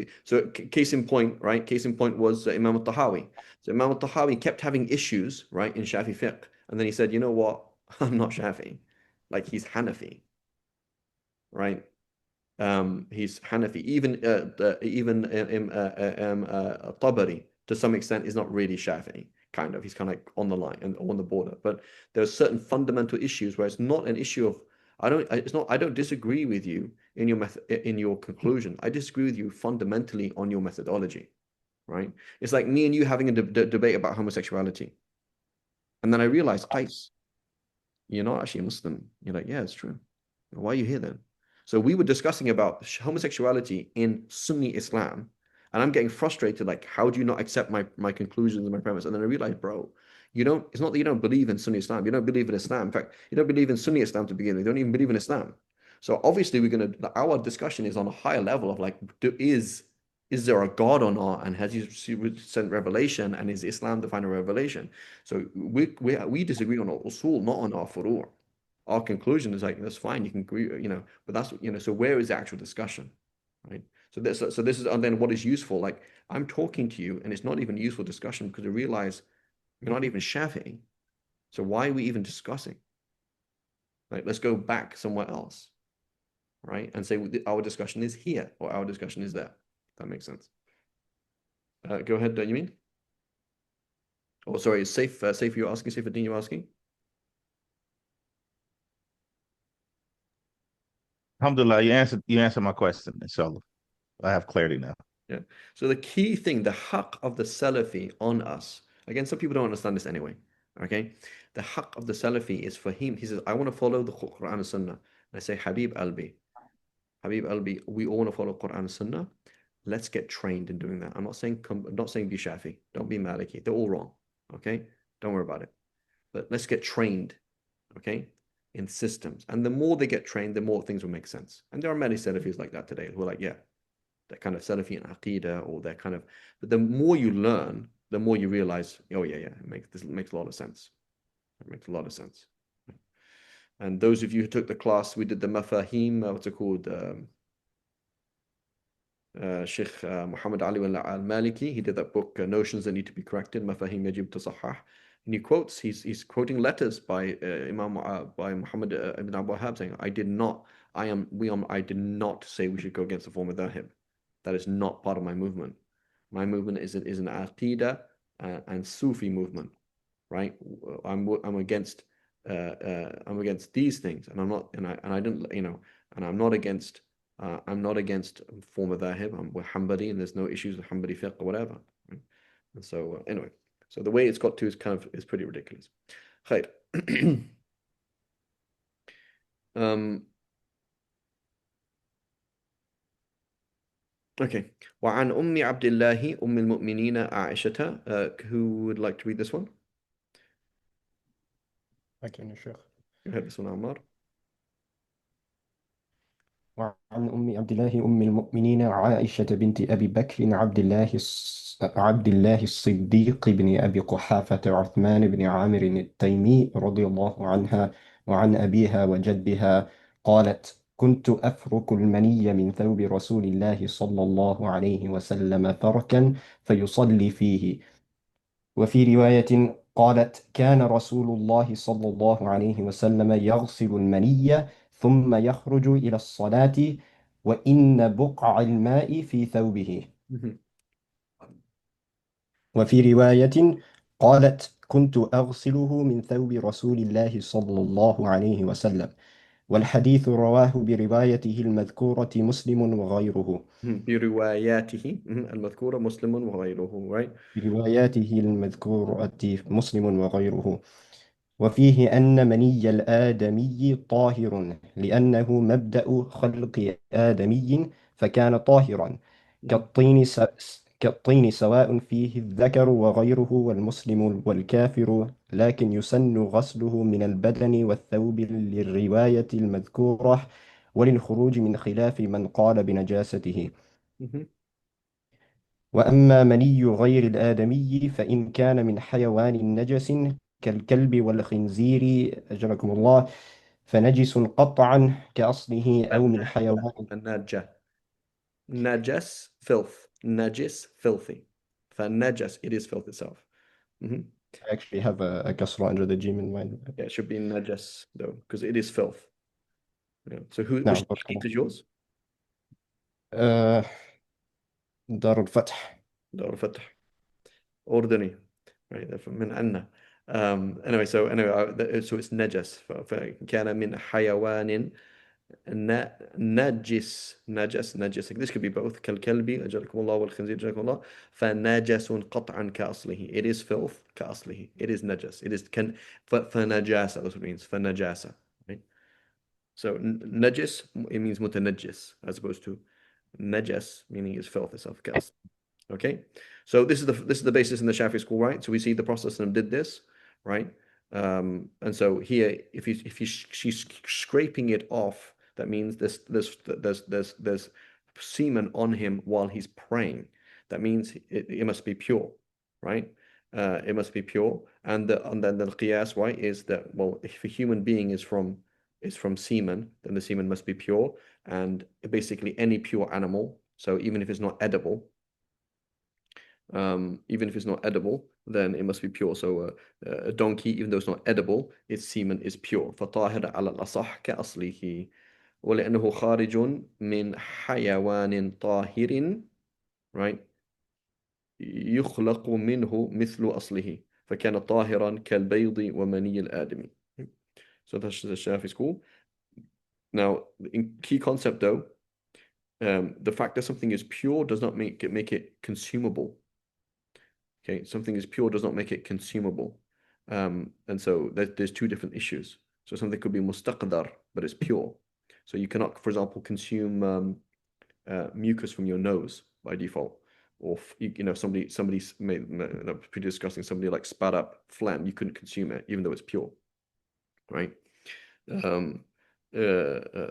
case in point, right? Case in point was Imam al-Tahawi. So Imam al-Tahawi kept having issues, right, in Shafi fiqh, and then he said, you know what? I'm not Shafi, like he's Hanafi, right? He's Hanafi. Even Tabari to some extent is not really Shafi'i. Kind of, he's kind of like on the line and on the border. But there are certain fundamental issues where it's not an issue of I don't disagree with you in your conclusion. I disagree with you fundamentally on your methodology, right? It's like me and you having a debate about homosexuality, and then I realize, you're not actually a Muslim. You're like, yeah, it's true. Why are you here then? So we were discussing about homosexuality in Sunni Islam, And I'm getting frustrated, like, how do you not accept my conclusions and my premise? And then I realize, bro, it's not that you don't believe in Sunni Islam. You don't believe in Islam. In fact, you don't believe in Sunni Islam to begin with. You don't even believe in Islam. So obviously our discussion is on a higher level of like, is there a God or not? And has he sent revelation? And is Islam the final revelation? So we disagree on our usul, not on our furu'. Our conclusion is like, that's fine, you can agree, but that's, so where is the actual discussion, right? So this is, and then what is useful, like I'm talking to you and it's not even a useful discussion because I realize you're not even Shafi'i. So why are we even discussing? Like, let's go back somewhere else, right? And say our discussion is here or our discussion is there. That makes sense. Go ahead, don't you mean? Oh, sorry, Saif, you're asking, Saifuddin, you're asking? Alhamdulillah, you answered my question, inshallah. I have clarity now. Yeah. So the key thing, the haqq of the Salafi on us, again, some people don't understand this anyway. Okay. The haqq of the Salafi is for him. He says, I want to follow the Quran and Sunnah. And I say, Habib Albi, we all want to follow Quran and Sunnah. Let's get trained in doing that. I'm not saying be Shafi. Don't be Maliki. They're all wrong. Okay. Don't worry about it. But let's get trained. Okay. In systems. And the more they get trained, the more things will make sense. And there are many Salafis like that today who are like, yeah, that kind of Salafi and Aqidah, or that kind of, but the more you learn, the more you realize, oh yeah, this makes a lot of sense. It makes a lot of sense. And those of you who took the class, we did the Mafahim, what's it called? Sheikh Muhammad Ali al-Maliki, he did that book, Notions That Need to Be Corrected, Mafahim Yajib Tasahhah. And he quotes, he's quoting letters by by Muhammad ibn Abu Wahhab saying, I did not say we should go against the form of Dhahib. That is not part of my movement. My movement is an Aqidah and Sufi movement, right? I'm against these things, and I'm not, and I didn't, and I'm not against form of Dhahib. We're Hanbali, and there's no issues with Hanbali fiqh or whatever. Right? And so anyway, so the way it's got to is pretty ridiculous. Khair. Okay. وعن أم عبد الله أم المؤمنين عائشة. Who would like to read this one? I can, Sheikh. Go ahead, this one, Ammar. وعن أم عبد الله أم المؤمنين عائشة بنت أبي بكر عبد الله الصديق بن أبي قحافة عثمان بن عامر التيمي رضي الله عنها وعن أبيها وجدها قالت: كنت أفرك المني من ثوب رسول الله صلى الله عليه وسلم فركا فيصلي فيه. وفي رواية قالت: كان رسول الله صلى الله عليه وسلم يغسل المني ثم يخرج إلى الصلاة وإن بقع الماء في ثوبه. وفي رواية قالت: كنت أغسله من ثوب رسول الله صلى الله عليه وسلم. والحديث رواه بروايته المذكورة مسلم وغيره. برواياته المذكورة مسلم وغيره, right? برواياته المذكورة مسلم وغيره. وفيه أن مني الآدمي طاهر لأنه مبدأ خلق آدمي فكان طاهرا كالطين سواء فيه الذكر وغيره والمسلم والكافر، لكن يسن غسله من البدن والثوب للرواية المذكورة وللخروج من خلاف من قال بنجاسته. وأما مني غير الآدمي فإن كان من حيوان نجس كالكلب والخنزير أجركم الله فنجس قطعا كأصله أو من حيوان نجس filth, najis filthy. فالنجس, it is filth itself. I actually have a kasra under the jim in mind. Yeah, it should be najas though, because it is filth. Yeah. So which hadith is yours? دار الفتح. دار الفتح. أردني. Right, من عنا. Anyway, so it's najas. فكان من حيوان نجس. This could be both. كالكلب أجركم الله والخنزير أجركم الله. فنجس قطعا كأصله. It is filth كأصله. It is najas. It is فنجاسة. That's what it means. فنجاسة. Right? So najis, it means mutanajis, as opposed to najas, meaning is filth itself. Okay, so this is the basis in the Shafi school, right? So we see the Prophet did this, right? And so here, if she's scraping it off, that means there's semen on him while he's praying. That means it must be pure, right? It must be pure. And then the qiyas, right, is that, well, if a human being is from semen, then the semen must be pure. And basically any pure animal, so even if it's not edible, then it must be pure. So a donkey, even though it's not edible, its semen is pure. فطاهر على الأصح كأصله ولأنه خارج من حيوان طاهر, right, يخلق منه مثل أصله فكان طاهرا كالبيض ومني الآدمي. So that's the Shafi school. Now, in key concept though, the fact that something is pure does not make it consumable. Okay, something is pure does not make it consumable. And so there's two different issues. So something could be mustaqdar, but it's pure. So you cannot, for example, consume mucus from your nose by default. Or somebody's made, pretty disgusting. Somebody like spat up phlegm, you couldn't consume it, even though it's pure, right?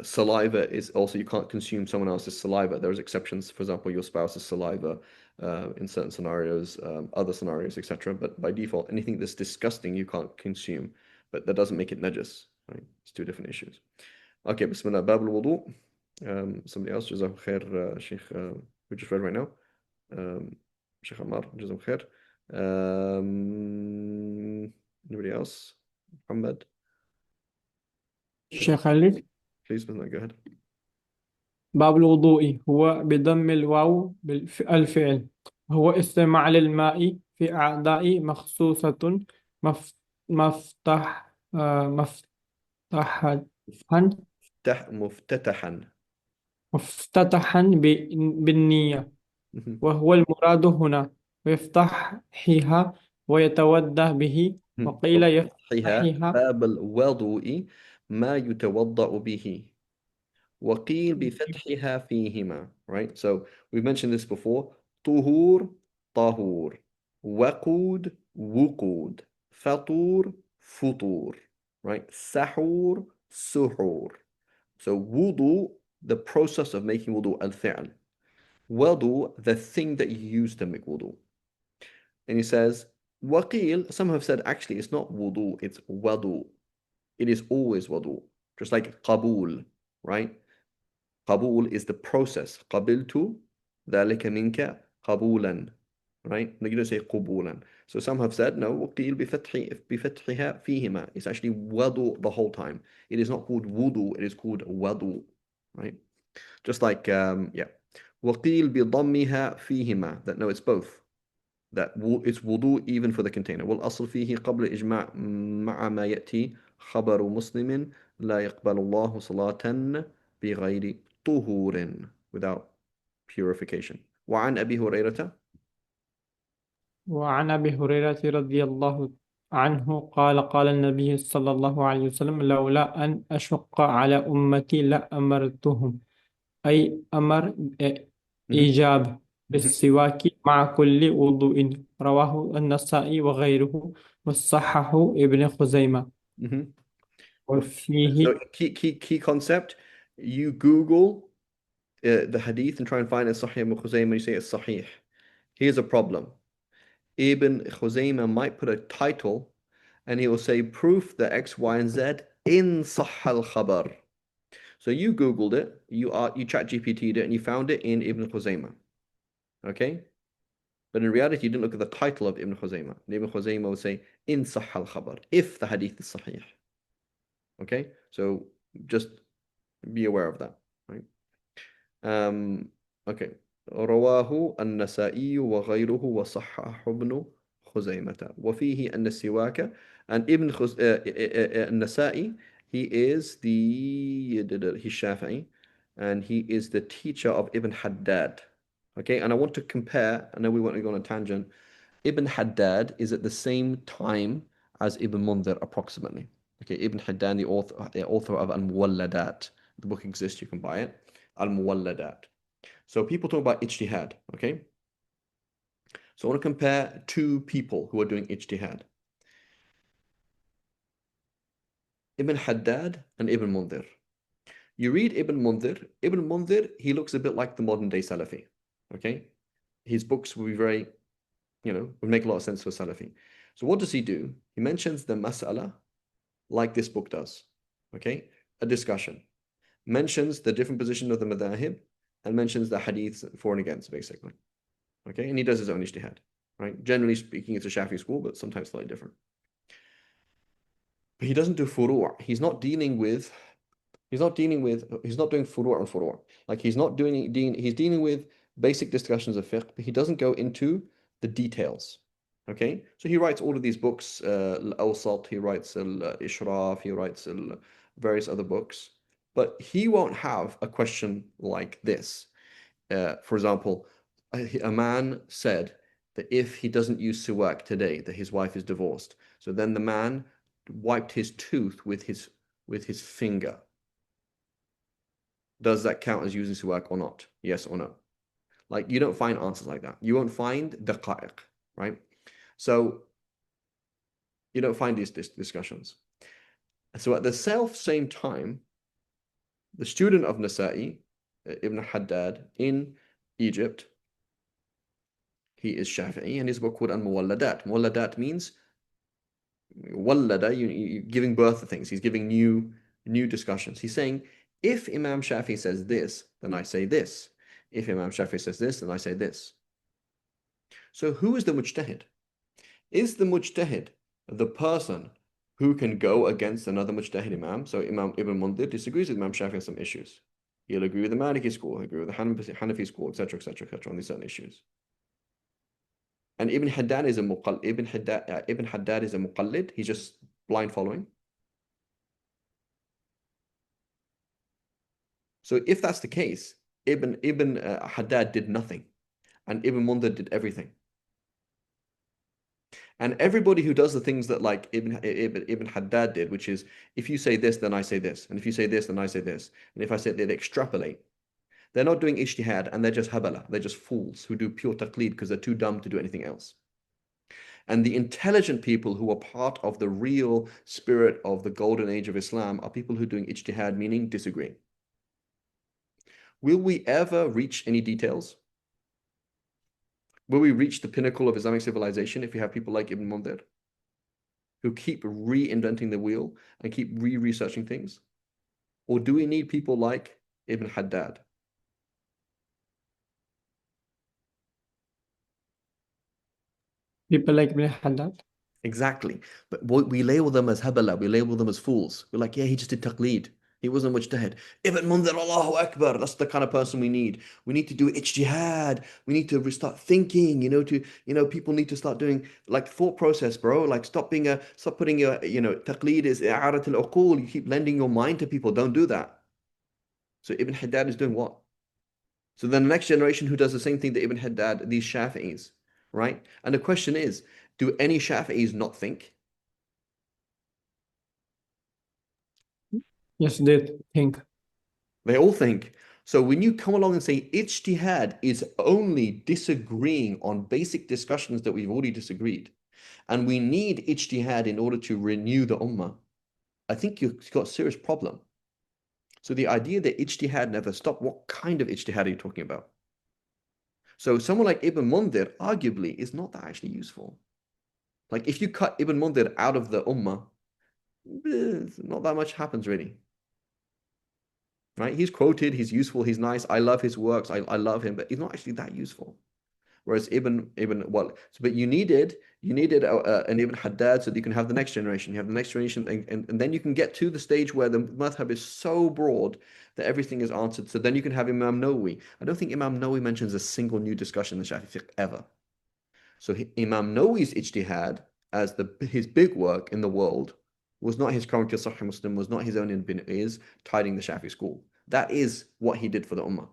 Saliva is also, you can't consume someone else's saliva. There's exceptions, for example, your spouse's saliva in certain scenarios, other scenarios, etc. But by default, anything that's disgusting you can't consume, but that doesn't make it najis, right? It's two different issues. Okay, Bismillah, Bab al-wudu. Somebody else, Jazakum khair, Sheikh, we just read right now. Sheikh Ammar, Jazakum khair. Anybody else? Muhammad? Sheikh Khalid. Please, Bismillah, go ahead. باب الوضوء هو بضم الواو الفعل هو استعمال الماء في أعضاء مخصوصة مف- مفتح مفتحا مفتتحا. مفتتحا بالنية مهم. وهو المراد هنا ويفتحها ويتودى به وقيل وفتحها يفتحها باب الوضوء ما يتوضأ به وقيل بفتحها فيهما, right? So we've mentioned this before. طهور طهور وقود وقود فطور فطور, right? سحور سحور. So wudu, the process of making wudu, al-fi'l. Wudu, the thing that you use to make wudu. And he says, waqil, some have said actually it's not wudu, it's wadu. It is always wudu. Just like qabul, right? Qabul is the process. Qabiltu ذلك منك قبولا, right? No, you don't say qubulan. So some have said, no, وقيل بفتحها فيهما. It's actually wadu the whole time. It is not called wudu, it is called wadu, right? Just like, yeah. وقيل بضمها فيهما. That, no, it's both. That it's wudu even for the container. والأصل فيه قبل إجماع مع ما يأتي خبر مسلم لا يقبل الله صلاة بغير طهور, without purification. وعن أبي هريرة وعن أبي هريرة رضي الله عنه قال قال النبي صلى الله عليه وسلم لولا أن أشق على أمتي لأمرتهم أي أمر إيجاب بالسواك مع كل وضوء رواه النسائي وغيره وصححه ابن خزيمة وفيه. So key concept, you Google the hadith and try and find it Sahih Ibn Khuzaymah, you say it's Sahih. Here's a problem. Ibn Khuzaymah might put a title and he will say proof that X, Y, and Z in Sahih al-Khabar. So you Googled it, you chat GPT'd it, and you found it in Ibn Khuzaymah. Okay? But in reality, you didn't look at the title of Ibn Khuzaymah. And Ibn Khuzaymah would say in Sahih al-Khabar, if the hadith is Sahih. Okay? So just be aware of that. Right? Okay. رواه النسائي وغيره وصححه ابن خزيمة وفيه أن السواك, and Ibn النسائي, he is he's Shafi'i and he is the teacher of Ibn Haddad. Okay, and I want to compare, I know we want to go on a tangent. Ibn Haddad is at the same time as Ibn Mundhir approximately. Okay, Ibn Haddad, the author of Al-Muwalladat. The book exists, you can buy it. Al-Muwalladat. So people talk about ijtihad, okay? So I want to compare two people who are doing ijtihad. Ibn Haddad and Ibn Mundhir. You read Ibn Mundhir, he looks a bit like the modern day Salafi. Okay? His books will be very, would make a lot of sense for Salafi. So what does he do? He mentions the mas'ala like this book does. Okay? A discussion. Mentions the different position of the madahib and mentions the hadiths for and against, basically. Okay? And he does his own ijtihad. Right? Generally speaking, it's a Shafi school, but sometimes slightly different. But he doesn't do furu'. He's not doing furu' and furu'. Like he's dealing with basic discussions of fiqh, but he doesn't go into the details. Okay? So he writes all of these books, Al-Awsat, he writes Al-Ishraf, he writes various other books, but he won't have a question like this. For example, a man said that if he doesn't use siwak today, that his wife is divorced. So then the man wiped his tooth with his finger. Does that count as using siwak or not? Yes or no? Like you don't find answers like that. You won't find daqa'iq, right? So you don't find these discussions. So at the same time, the student of Nasa'i, Ibn Haddad in Egypt, he is Shafi'i, and his book called Al-Muwalladat. Muwalladat means wallada, you giving birth to things. He's giving new discussions. He's saying, if Imam Shafi'i says this, then I say this. If Imam Shafi'i says this, then I say this. So who is the mujtahid? Is the mujtahid the person who can go against another mujtahid imam? So Imam Ibn Mundhir disagrees with Imam Shafi'i on some issues. He'll agree with the Maliki school, he'll agree with the Hanafi school, etc., etc., etc., on these certain issues. And Ibn Haddad is a muqallid. He's just blind following. So if that's the case, Ibn Haddad did nothing, and Ibn Mundhir did everything. And everybody who does the things that like Ibn Haddad did, which is, if you say this, then I say this. And if you say this, then I say this. And if I say, they extrapolate. They're not doing ijtihad, and they're just habala. They're just fools who do pure taqleed because they're too dumb to do anything else. And the intelligent people who are part of the real spirit of the golden age of Islam are people who are doing ijtihad, meaning disagreeing. Will we ever reach any details? Will we reach the pinnacle of Islamic civilization if we have people like Ibn Mundhir, who keep reinventing the wheel and keep researching things? Or do we need people like Ibn Haddad? People like Ibn Haddad. Exactly. But we label them as habala, we label them as fools. We're like, yeah, he just did taqleed. He wasn't mujtahid. Ibn Mundhir, Allahu Akbar. That's the kind of person we need. We need to do ijtihad. We need to start thinking, people need to start doing like thought process, bro. Like stop putting your, taqleed is i'arat al-uqul. You keep lending your mind to people. Don't do that. So Ibn Haddad is doing what? So then the next generation who does the same thing that Ibn Haddad, these Shafi'is, right? And the question is, do any Shafi'is not think? Yes, they think. They all think. So when you come along and say ijtihad is only disagreeing on basic discussions that we've already disagreed, and we need ijtihad in order to renew the ummah, I think you've got a serious problem. So the idea that ijtihad never stopped, what kind of ijtihad are you talking about? So someone like Ibn Mundhir arguably is not that actually useful. Like if you cut Ibn Mundhir out of the ummah, not that much happens really. Right? He's quoted, he's useful, he's nice. I love his works, I love him, but he's not actually that useful. Whereas but you needed an Ibn Haddad so that you can have the next generation. You have the next generation, and then you can get to the stage where the madhab is so broad that everything is answered. So then you can have Imam Nawawi. I don't think Imam Nawawi mentions a single new discussion in the Shafi'i fiqh ever. So Imam Nawawi's ijtihad as his big work in the world was not his commentary of Sahih Muslim, was not his own is tidying the Shafi'i school. That is what he did for the Ummah,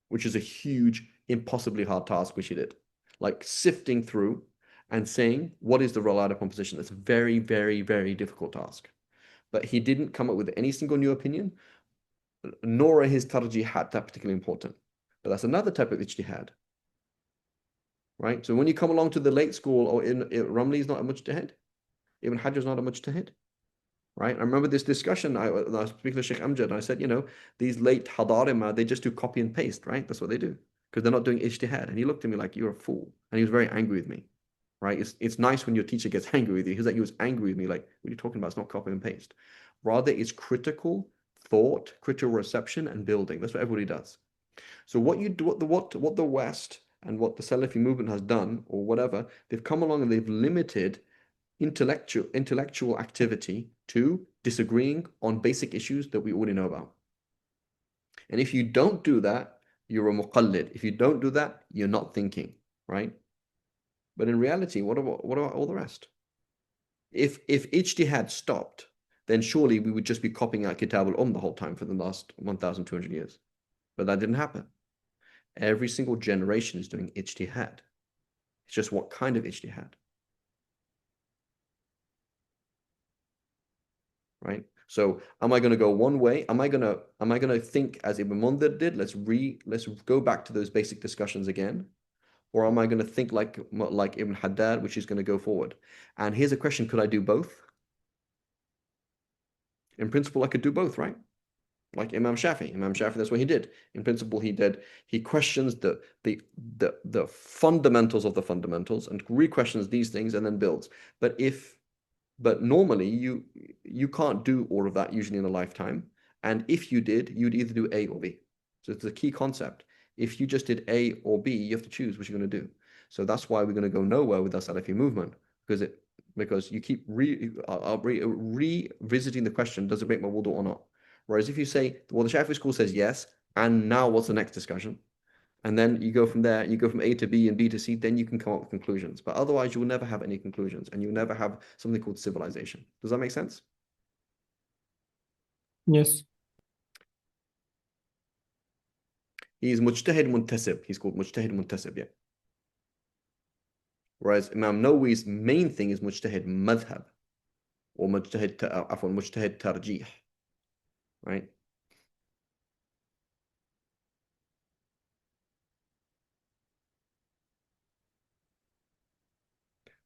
which is a huge, impossibly hard task, which he did. Like sifting through and saying, what is the reliable composition? That's a very, very, very difficult task. But he didn't come up with any single new opinion, nor are his tarjihat that particularly important. But that's another type of ijtihad. right? So when you come along to the late school, or Ramli is not a mujtahid, Ibn Hajar is not a mujtahid, right? I remember this discussion, I was speaking to Sheikh Amjad, and I said, these late Hadarima, they just do copy and paste, right? That's what they do, because they're not doing ijtihad. And he looked at me like, you're a fool. And he was very angry with me, right? It's nice when your teacher gets angry with you. He was angry with me, like, what are you talking about? It's not copy and paste. Rather, it's critical thought, critical reception, and building. That's what everybody does. So what you do, what the West and what the Salafi movement has done, or whatever, they've come along and they've limited intellectual activity to disagreeing on basic issues that we already know about. And if you don't do that, you're a muqallid. If you don't do that, you're not thinking, right? But in reality, what about all the rest? If ijtihad stopped, then surely we would just be copying out Kitab al-Umm the whole time for the last 1,200 years. But that didn't happen. Every single generation is doing ijtihad. It's just what kind of ijtihad, right? So am I going to go one way? Am I going to think as Ibn Mundhir did? Let's go back to those basic discussions again. Or am I going to think like Ibn Haddad, which is going to go forward? And here's a question: could I do both? In principle, I could do both, right? Like Imam Shafi. That's what he did. In principle, he questions the fundamentals of the fundamentals and re-questions these things and then builds. But normally you can't do all of that usually in a lifetime. And if you did, you'd either do A or B. So it's a key concept. If you just did A or B, you have to choose what you're going to do. So that's why we're going to go nowhere with the Salafi movement, because you keep revisiting the question, does it break my wudu or not? Whereas if you say, well, the Shafi'i school says yes, and now what's the next discussion? And then you go from there, you go from A to B and B to C, then you can come up with conclusions. But otherwise, you will never have any conclusions, and you'll never have something called civilization. Does that make sense? Yes. He's mujtahid muntasib. He's called mujtahid muntasib, yeah. Whereas Imam Nawawi's main thing is mujtahid madhab, or mujtahid tarjih, right?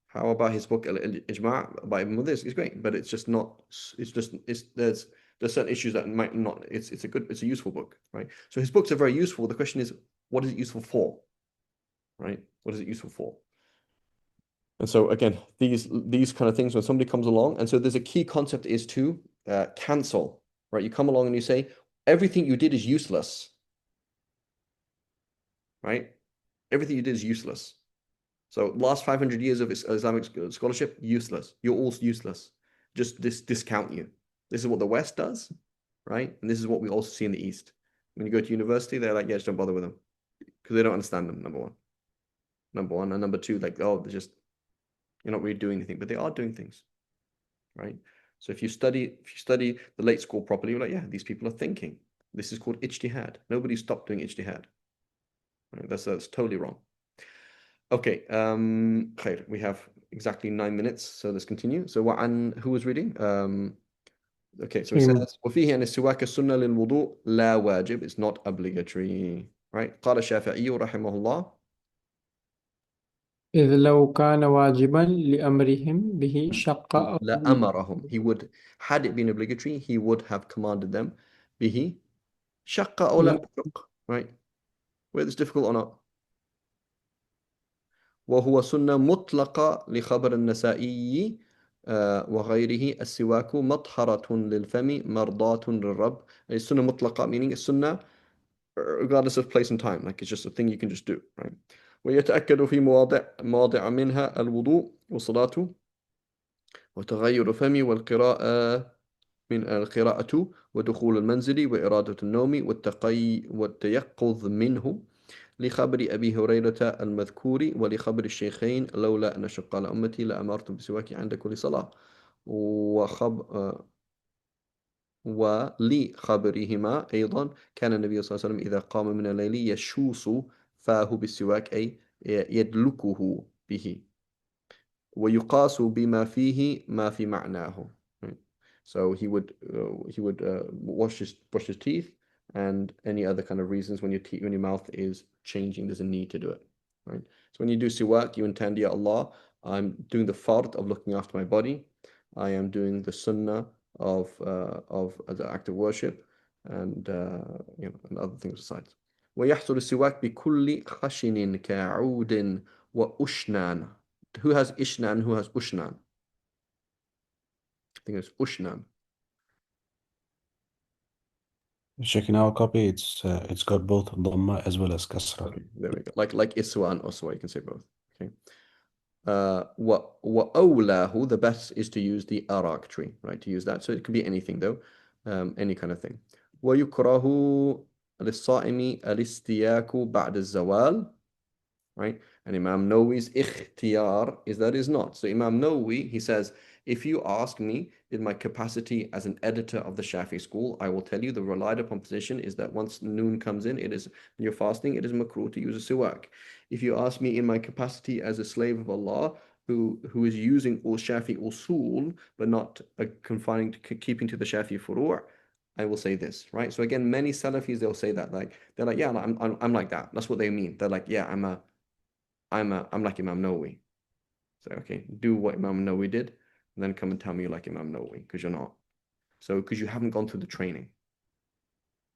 How about his book Al-Ijma' by Ibn Mundhir? It's great, but it's just not. There's certain issues that might not. It's a useful book, right? So his books are very useful. The question is, what is it useful for, right? What is it useful for? And so again, these kind of things when somebody comes along, and so there's a key concept is to cancel, right? You come along and you say everything you did is useless, right? Everything you did is useless. So last 500 years of Islamic scholarship, useless. You're all useless. Just discount you. This is what the West does, right? And this is what we also see in the East. When you go to university, they're like, yeah, just don't bother with them because they don't understand them, number one. And number two, like, oh, you're not really doing anything, but they are doing things, right? So if you study the late school properly, you're like, yeah, these people are thinking. This is called ijtihad. Nobody stopped doing ijtihad. Right? That's totally wrong. Okay, khair. We have exactly 9 minutes, so let's continue. So who was reading? Okay, so it says وفيه أن السواك السنة للوضوء لا واجب. It's not obligatory, right? قال الشافعي رحمه الله. إذ لو كان واجبا لأمرهم به شق أو لأمرهم. Had it been obligatory, he would have commanded them. به شق أو لم يشق, right? Whether it's difficult or not. وهو سنة مطلقة لخبر النسائي وغيره السواك مطهرة للفم مرضاة للرب. السنة مطلقة meaning السنة regardless of place and time, like it's just a thing you can just do, right? ويتأكد في مواضع منها الوضوء والصلاة وتغير الفم القراءة ودخول المنزل وإرادة النوم والتيقظ منه لخبر أبي هريرة المذكور ولخبر الشيخين لولا أن أشق على أمتي لأمرتم بسواك عند كل صلاة ولخبرهما أيضا كان النبي صلى الله عليه وسلم إذا قام من الليل يشوص فاه بالسواك أي يدلكه به ويقاس بما فيه ما في معناه. So he would wash his teeth and any other kind of reasons when your mouth is changing, there's a need to do it, right? So when you do siwak, you intend, Ya Allah, I'm doing the fard of looking after my body. I am doing the sunnah of the act of worship, and and other things besides. ويحصل السواك بكل خشن كعود وأشنان. Who has ishnan? Who has ushnan? I think it's ushnan. Checking our copy, it's got both dhamma as well as kasra. Okay, there we go. Like iswa and uswa, you can say both. Okay. وأولاه, the best is to use the arak tree, right? To use that. So it could be anything though, any kind of thing. ويكره للصائم الاستياك بعد الزوال, right? And Imam Nawawi's ikhtiyar is that is not. So Imam Nawawi, he says, if you ask me in my capacity as an editor of the Shafi school, I will tell you the relied upon position is that once noon comes in, it is, when you're fasting, it is makruh to use a siwak. If you ask me in my capacity as a slave of Allah, who is using all Shafi usul, but not confining to keeping to the Shafi furu', I will say this, right? So again, many Salafis, they'll say that, like, they're like, yeah, I'm like that. That's what they mean. They're like, yeah, I'm like Imam Nawawi. So okay, do what Imam Nawawi did, and then come and tell me you like Imam Nawawi, because you're not. So because you haven't gone through the training.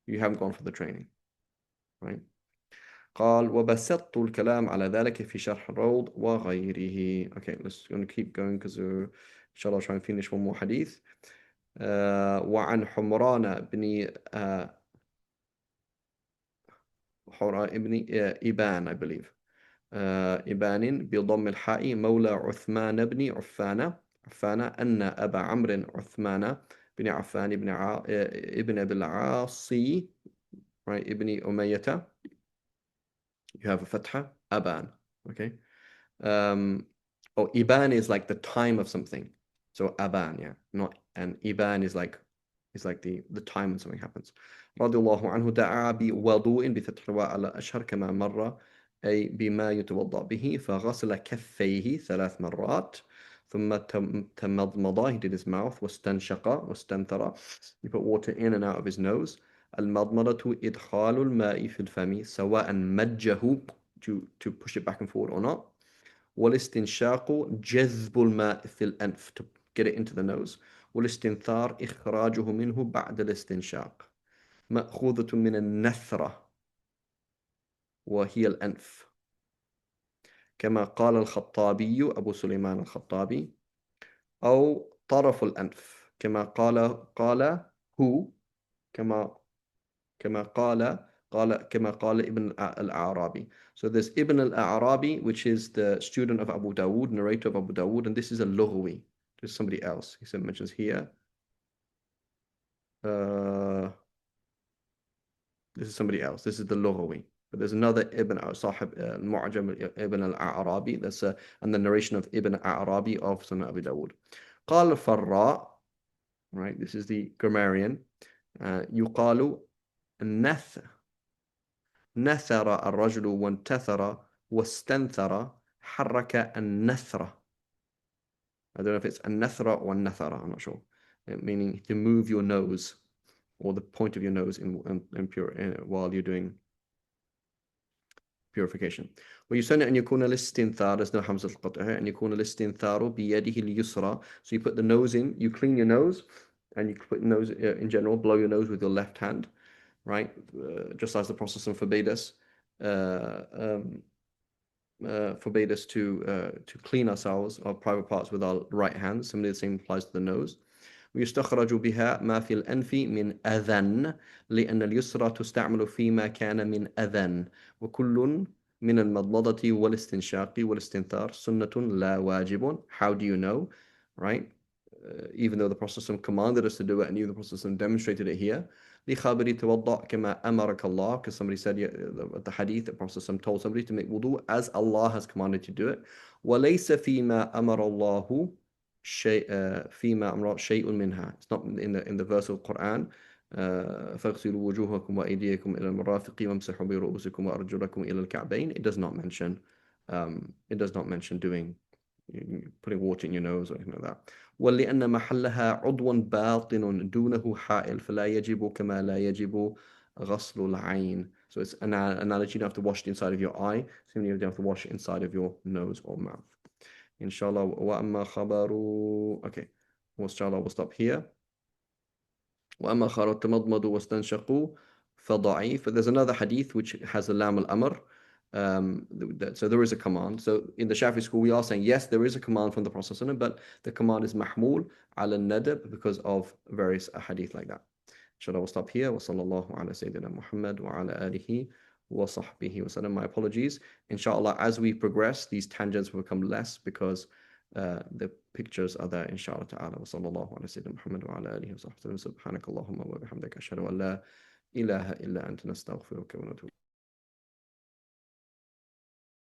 You haven't gone for the training, right? قال وبسطت الكلام على ذلك في شرح الروض وغيره. Okay, let's gonna keep going because inshallah I'll try and finish one more hadith. وعن حمران بن إبان, I believe. إبان بضم الحاء مولى عثمان بن عفان أن أبا عمرو عثمان بن عفان ابن أبي العاصي, right, ابن أمية. You have a fatha, Aban, okay. Iban is like the time of something. So Aban, yeah, not, and Iban is like the time when something happens. رضي الله عنه دعا بوضوء بفتح الواء على أشهر كما مر, أي بما يتوضأ به, فغسل كفيه 3 مرات ثم تمضمض, he did his mouth, واستنشق واستنثر, he put water in and out of his nose. المضمضة إدخال الماء في الفم سواء مجه, to push it back and forward or not. والاستنشاق جذب الماء في الأنف, to get it into the nose. والاستنثار إخراجه منه بعد الاستنشاق. مأخوذة من النثرة وهي الأنف, كما قال الخطابي أبو سليمان الخطابي, أو طرف الأنف, كما قال هو, كما قال Ibn al-Arabi. So there's Ibn al-Arabi, which is the student of Abu Dawood, narrator of Abu Dawood, and this is a Lughwi. There's somebody else. He mentions here. This is somebody else. This is the Lughwi. But there's another Ibn Sahib Mu'jam Ibn al-Arabi. That's and the narration of Ibn al-Arabi of Sunan Abu Dawood. قال الفراء, right? This is the grammarian. يقال نثر الرجل وانتثر واستنثر حرك النثرة. I don't know if it's النثرة or النثرة, I'm not sure. Meaning to move your nose, or the point of your nose while you're doing purification. ويسن أن يكون الاستنثار, there's no hamza القطع here, أن يكون الاستنثار بيده اليسرى. So you put the nose in, you clean your nose, and you put nose in general, blow your nose with your left hand, right? Just as the Prophet forbade us to clean ourselves, our private parts, with our right hand. Similarly, the same applies to the nose. ويستخرج بها ما في الأنف من أذن, لأن اليسرى تستعمل فيما كان من أذن, وكل من المضمضة والاستنشاق والاستنثار سنة لا واجب. How do you know, right? Even though the Prophet commanded us to do it, and even the Prophet demonstrated it here. لخابر توضأ كما أمرك الله, because somebody said the hadith, the Prophet told somebody to make wudu as Allah has commanded to do it. وليس فيما أمر الله فيما أمر شيء منها. It's not in the verse of the Quran. فاغسلوا وجوهكم وأيديكم إلى المرافق وامسحوا برؤوسكم وأرجلكم إلى الكعبين. It does not mention doing, putting water in your nose or anything like that. ولأن محلها عضو باطن دونه حائل فلا يجب كما لا يجب غسل العين. So it's an analogy. You don't have to wash the inside of your eye. Similarly, you don't have to wash inside of your nose or mouth. Inshallah. وَأَمَّا خَبَرُ. Okay. Inshallah, we'll stop here. وَأَمَّا خَبَرُ تَمَضْمَضُوا وَاسْتَنْشَقُوا فَضَعِيفٌ. But there's another hadith which has a lam al-amr. So there is a command. So in the Shafi school, we are saying, yes, there is a command from the Prophet, but the command is mahmul ala nadab because of various hadith like that. Inshallah, we'll stop here. Wa sallallahu ala Sayyidina Muhammad wa ala alihi wa sahbihi wa sallam. My apologies. Inshallah, as we progress, these tangents will become less because the pictures are there, inshallah ta'ala. Wa sallallahu ala Sayyidina Muhammad wa ala alihi wa sahbihi. Subhanakallahumma wa bihamdika ashhadu an la ilaha illa anta nastaghfiruka wa natubu.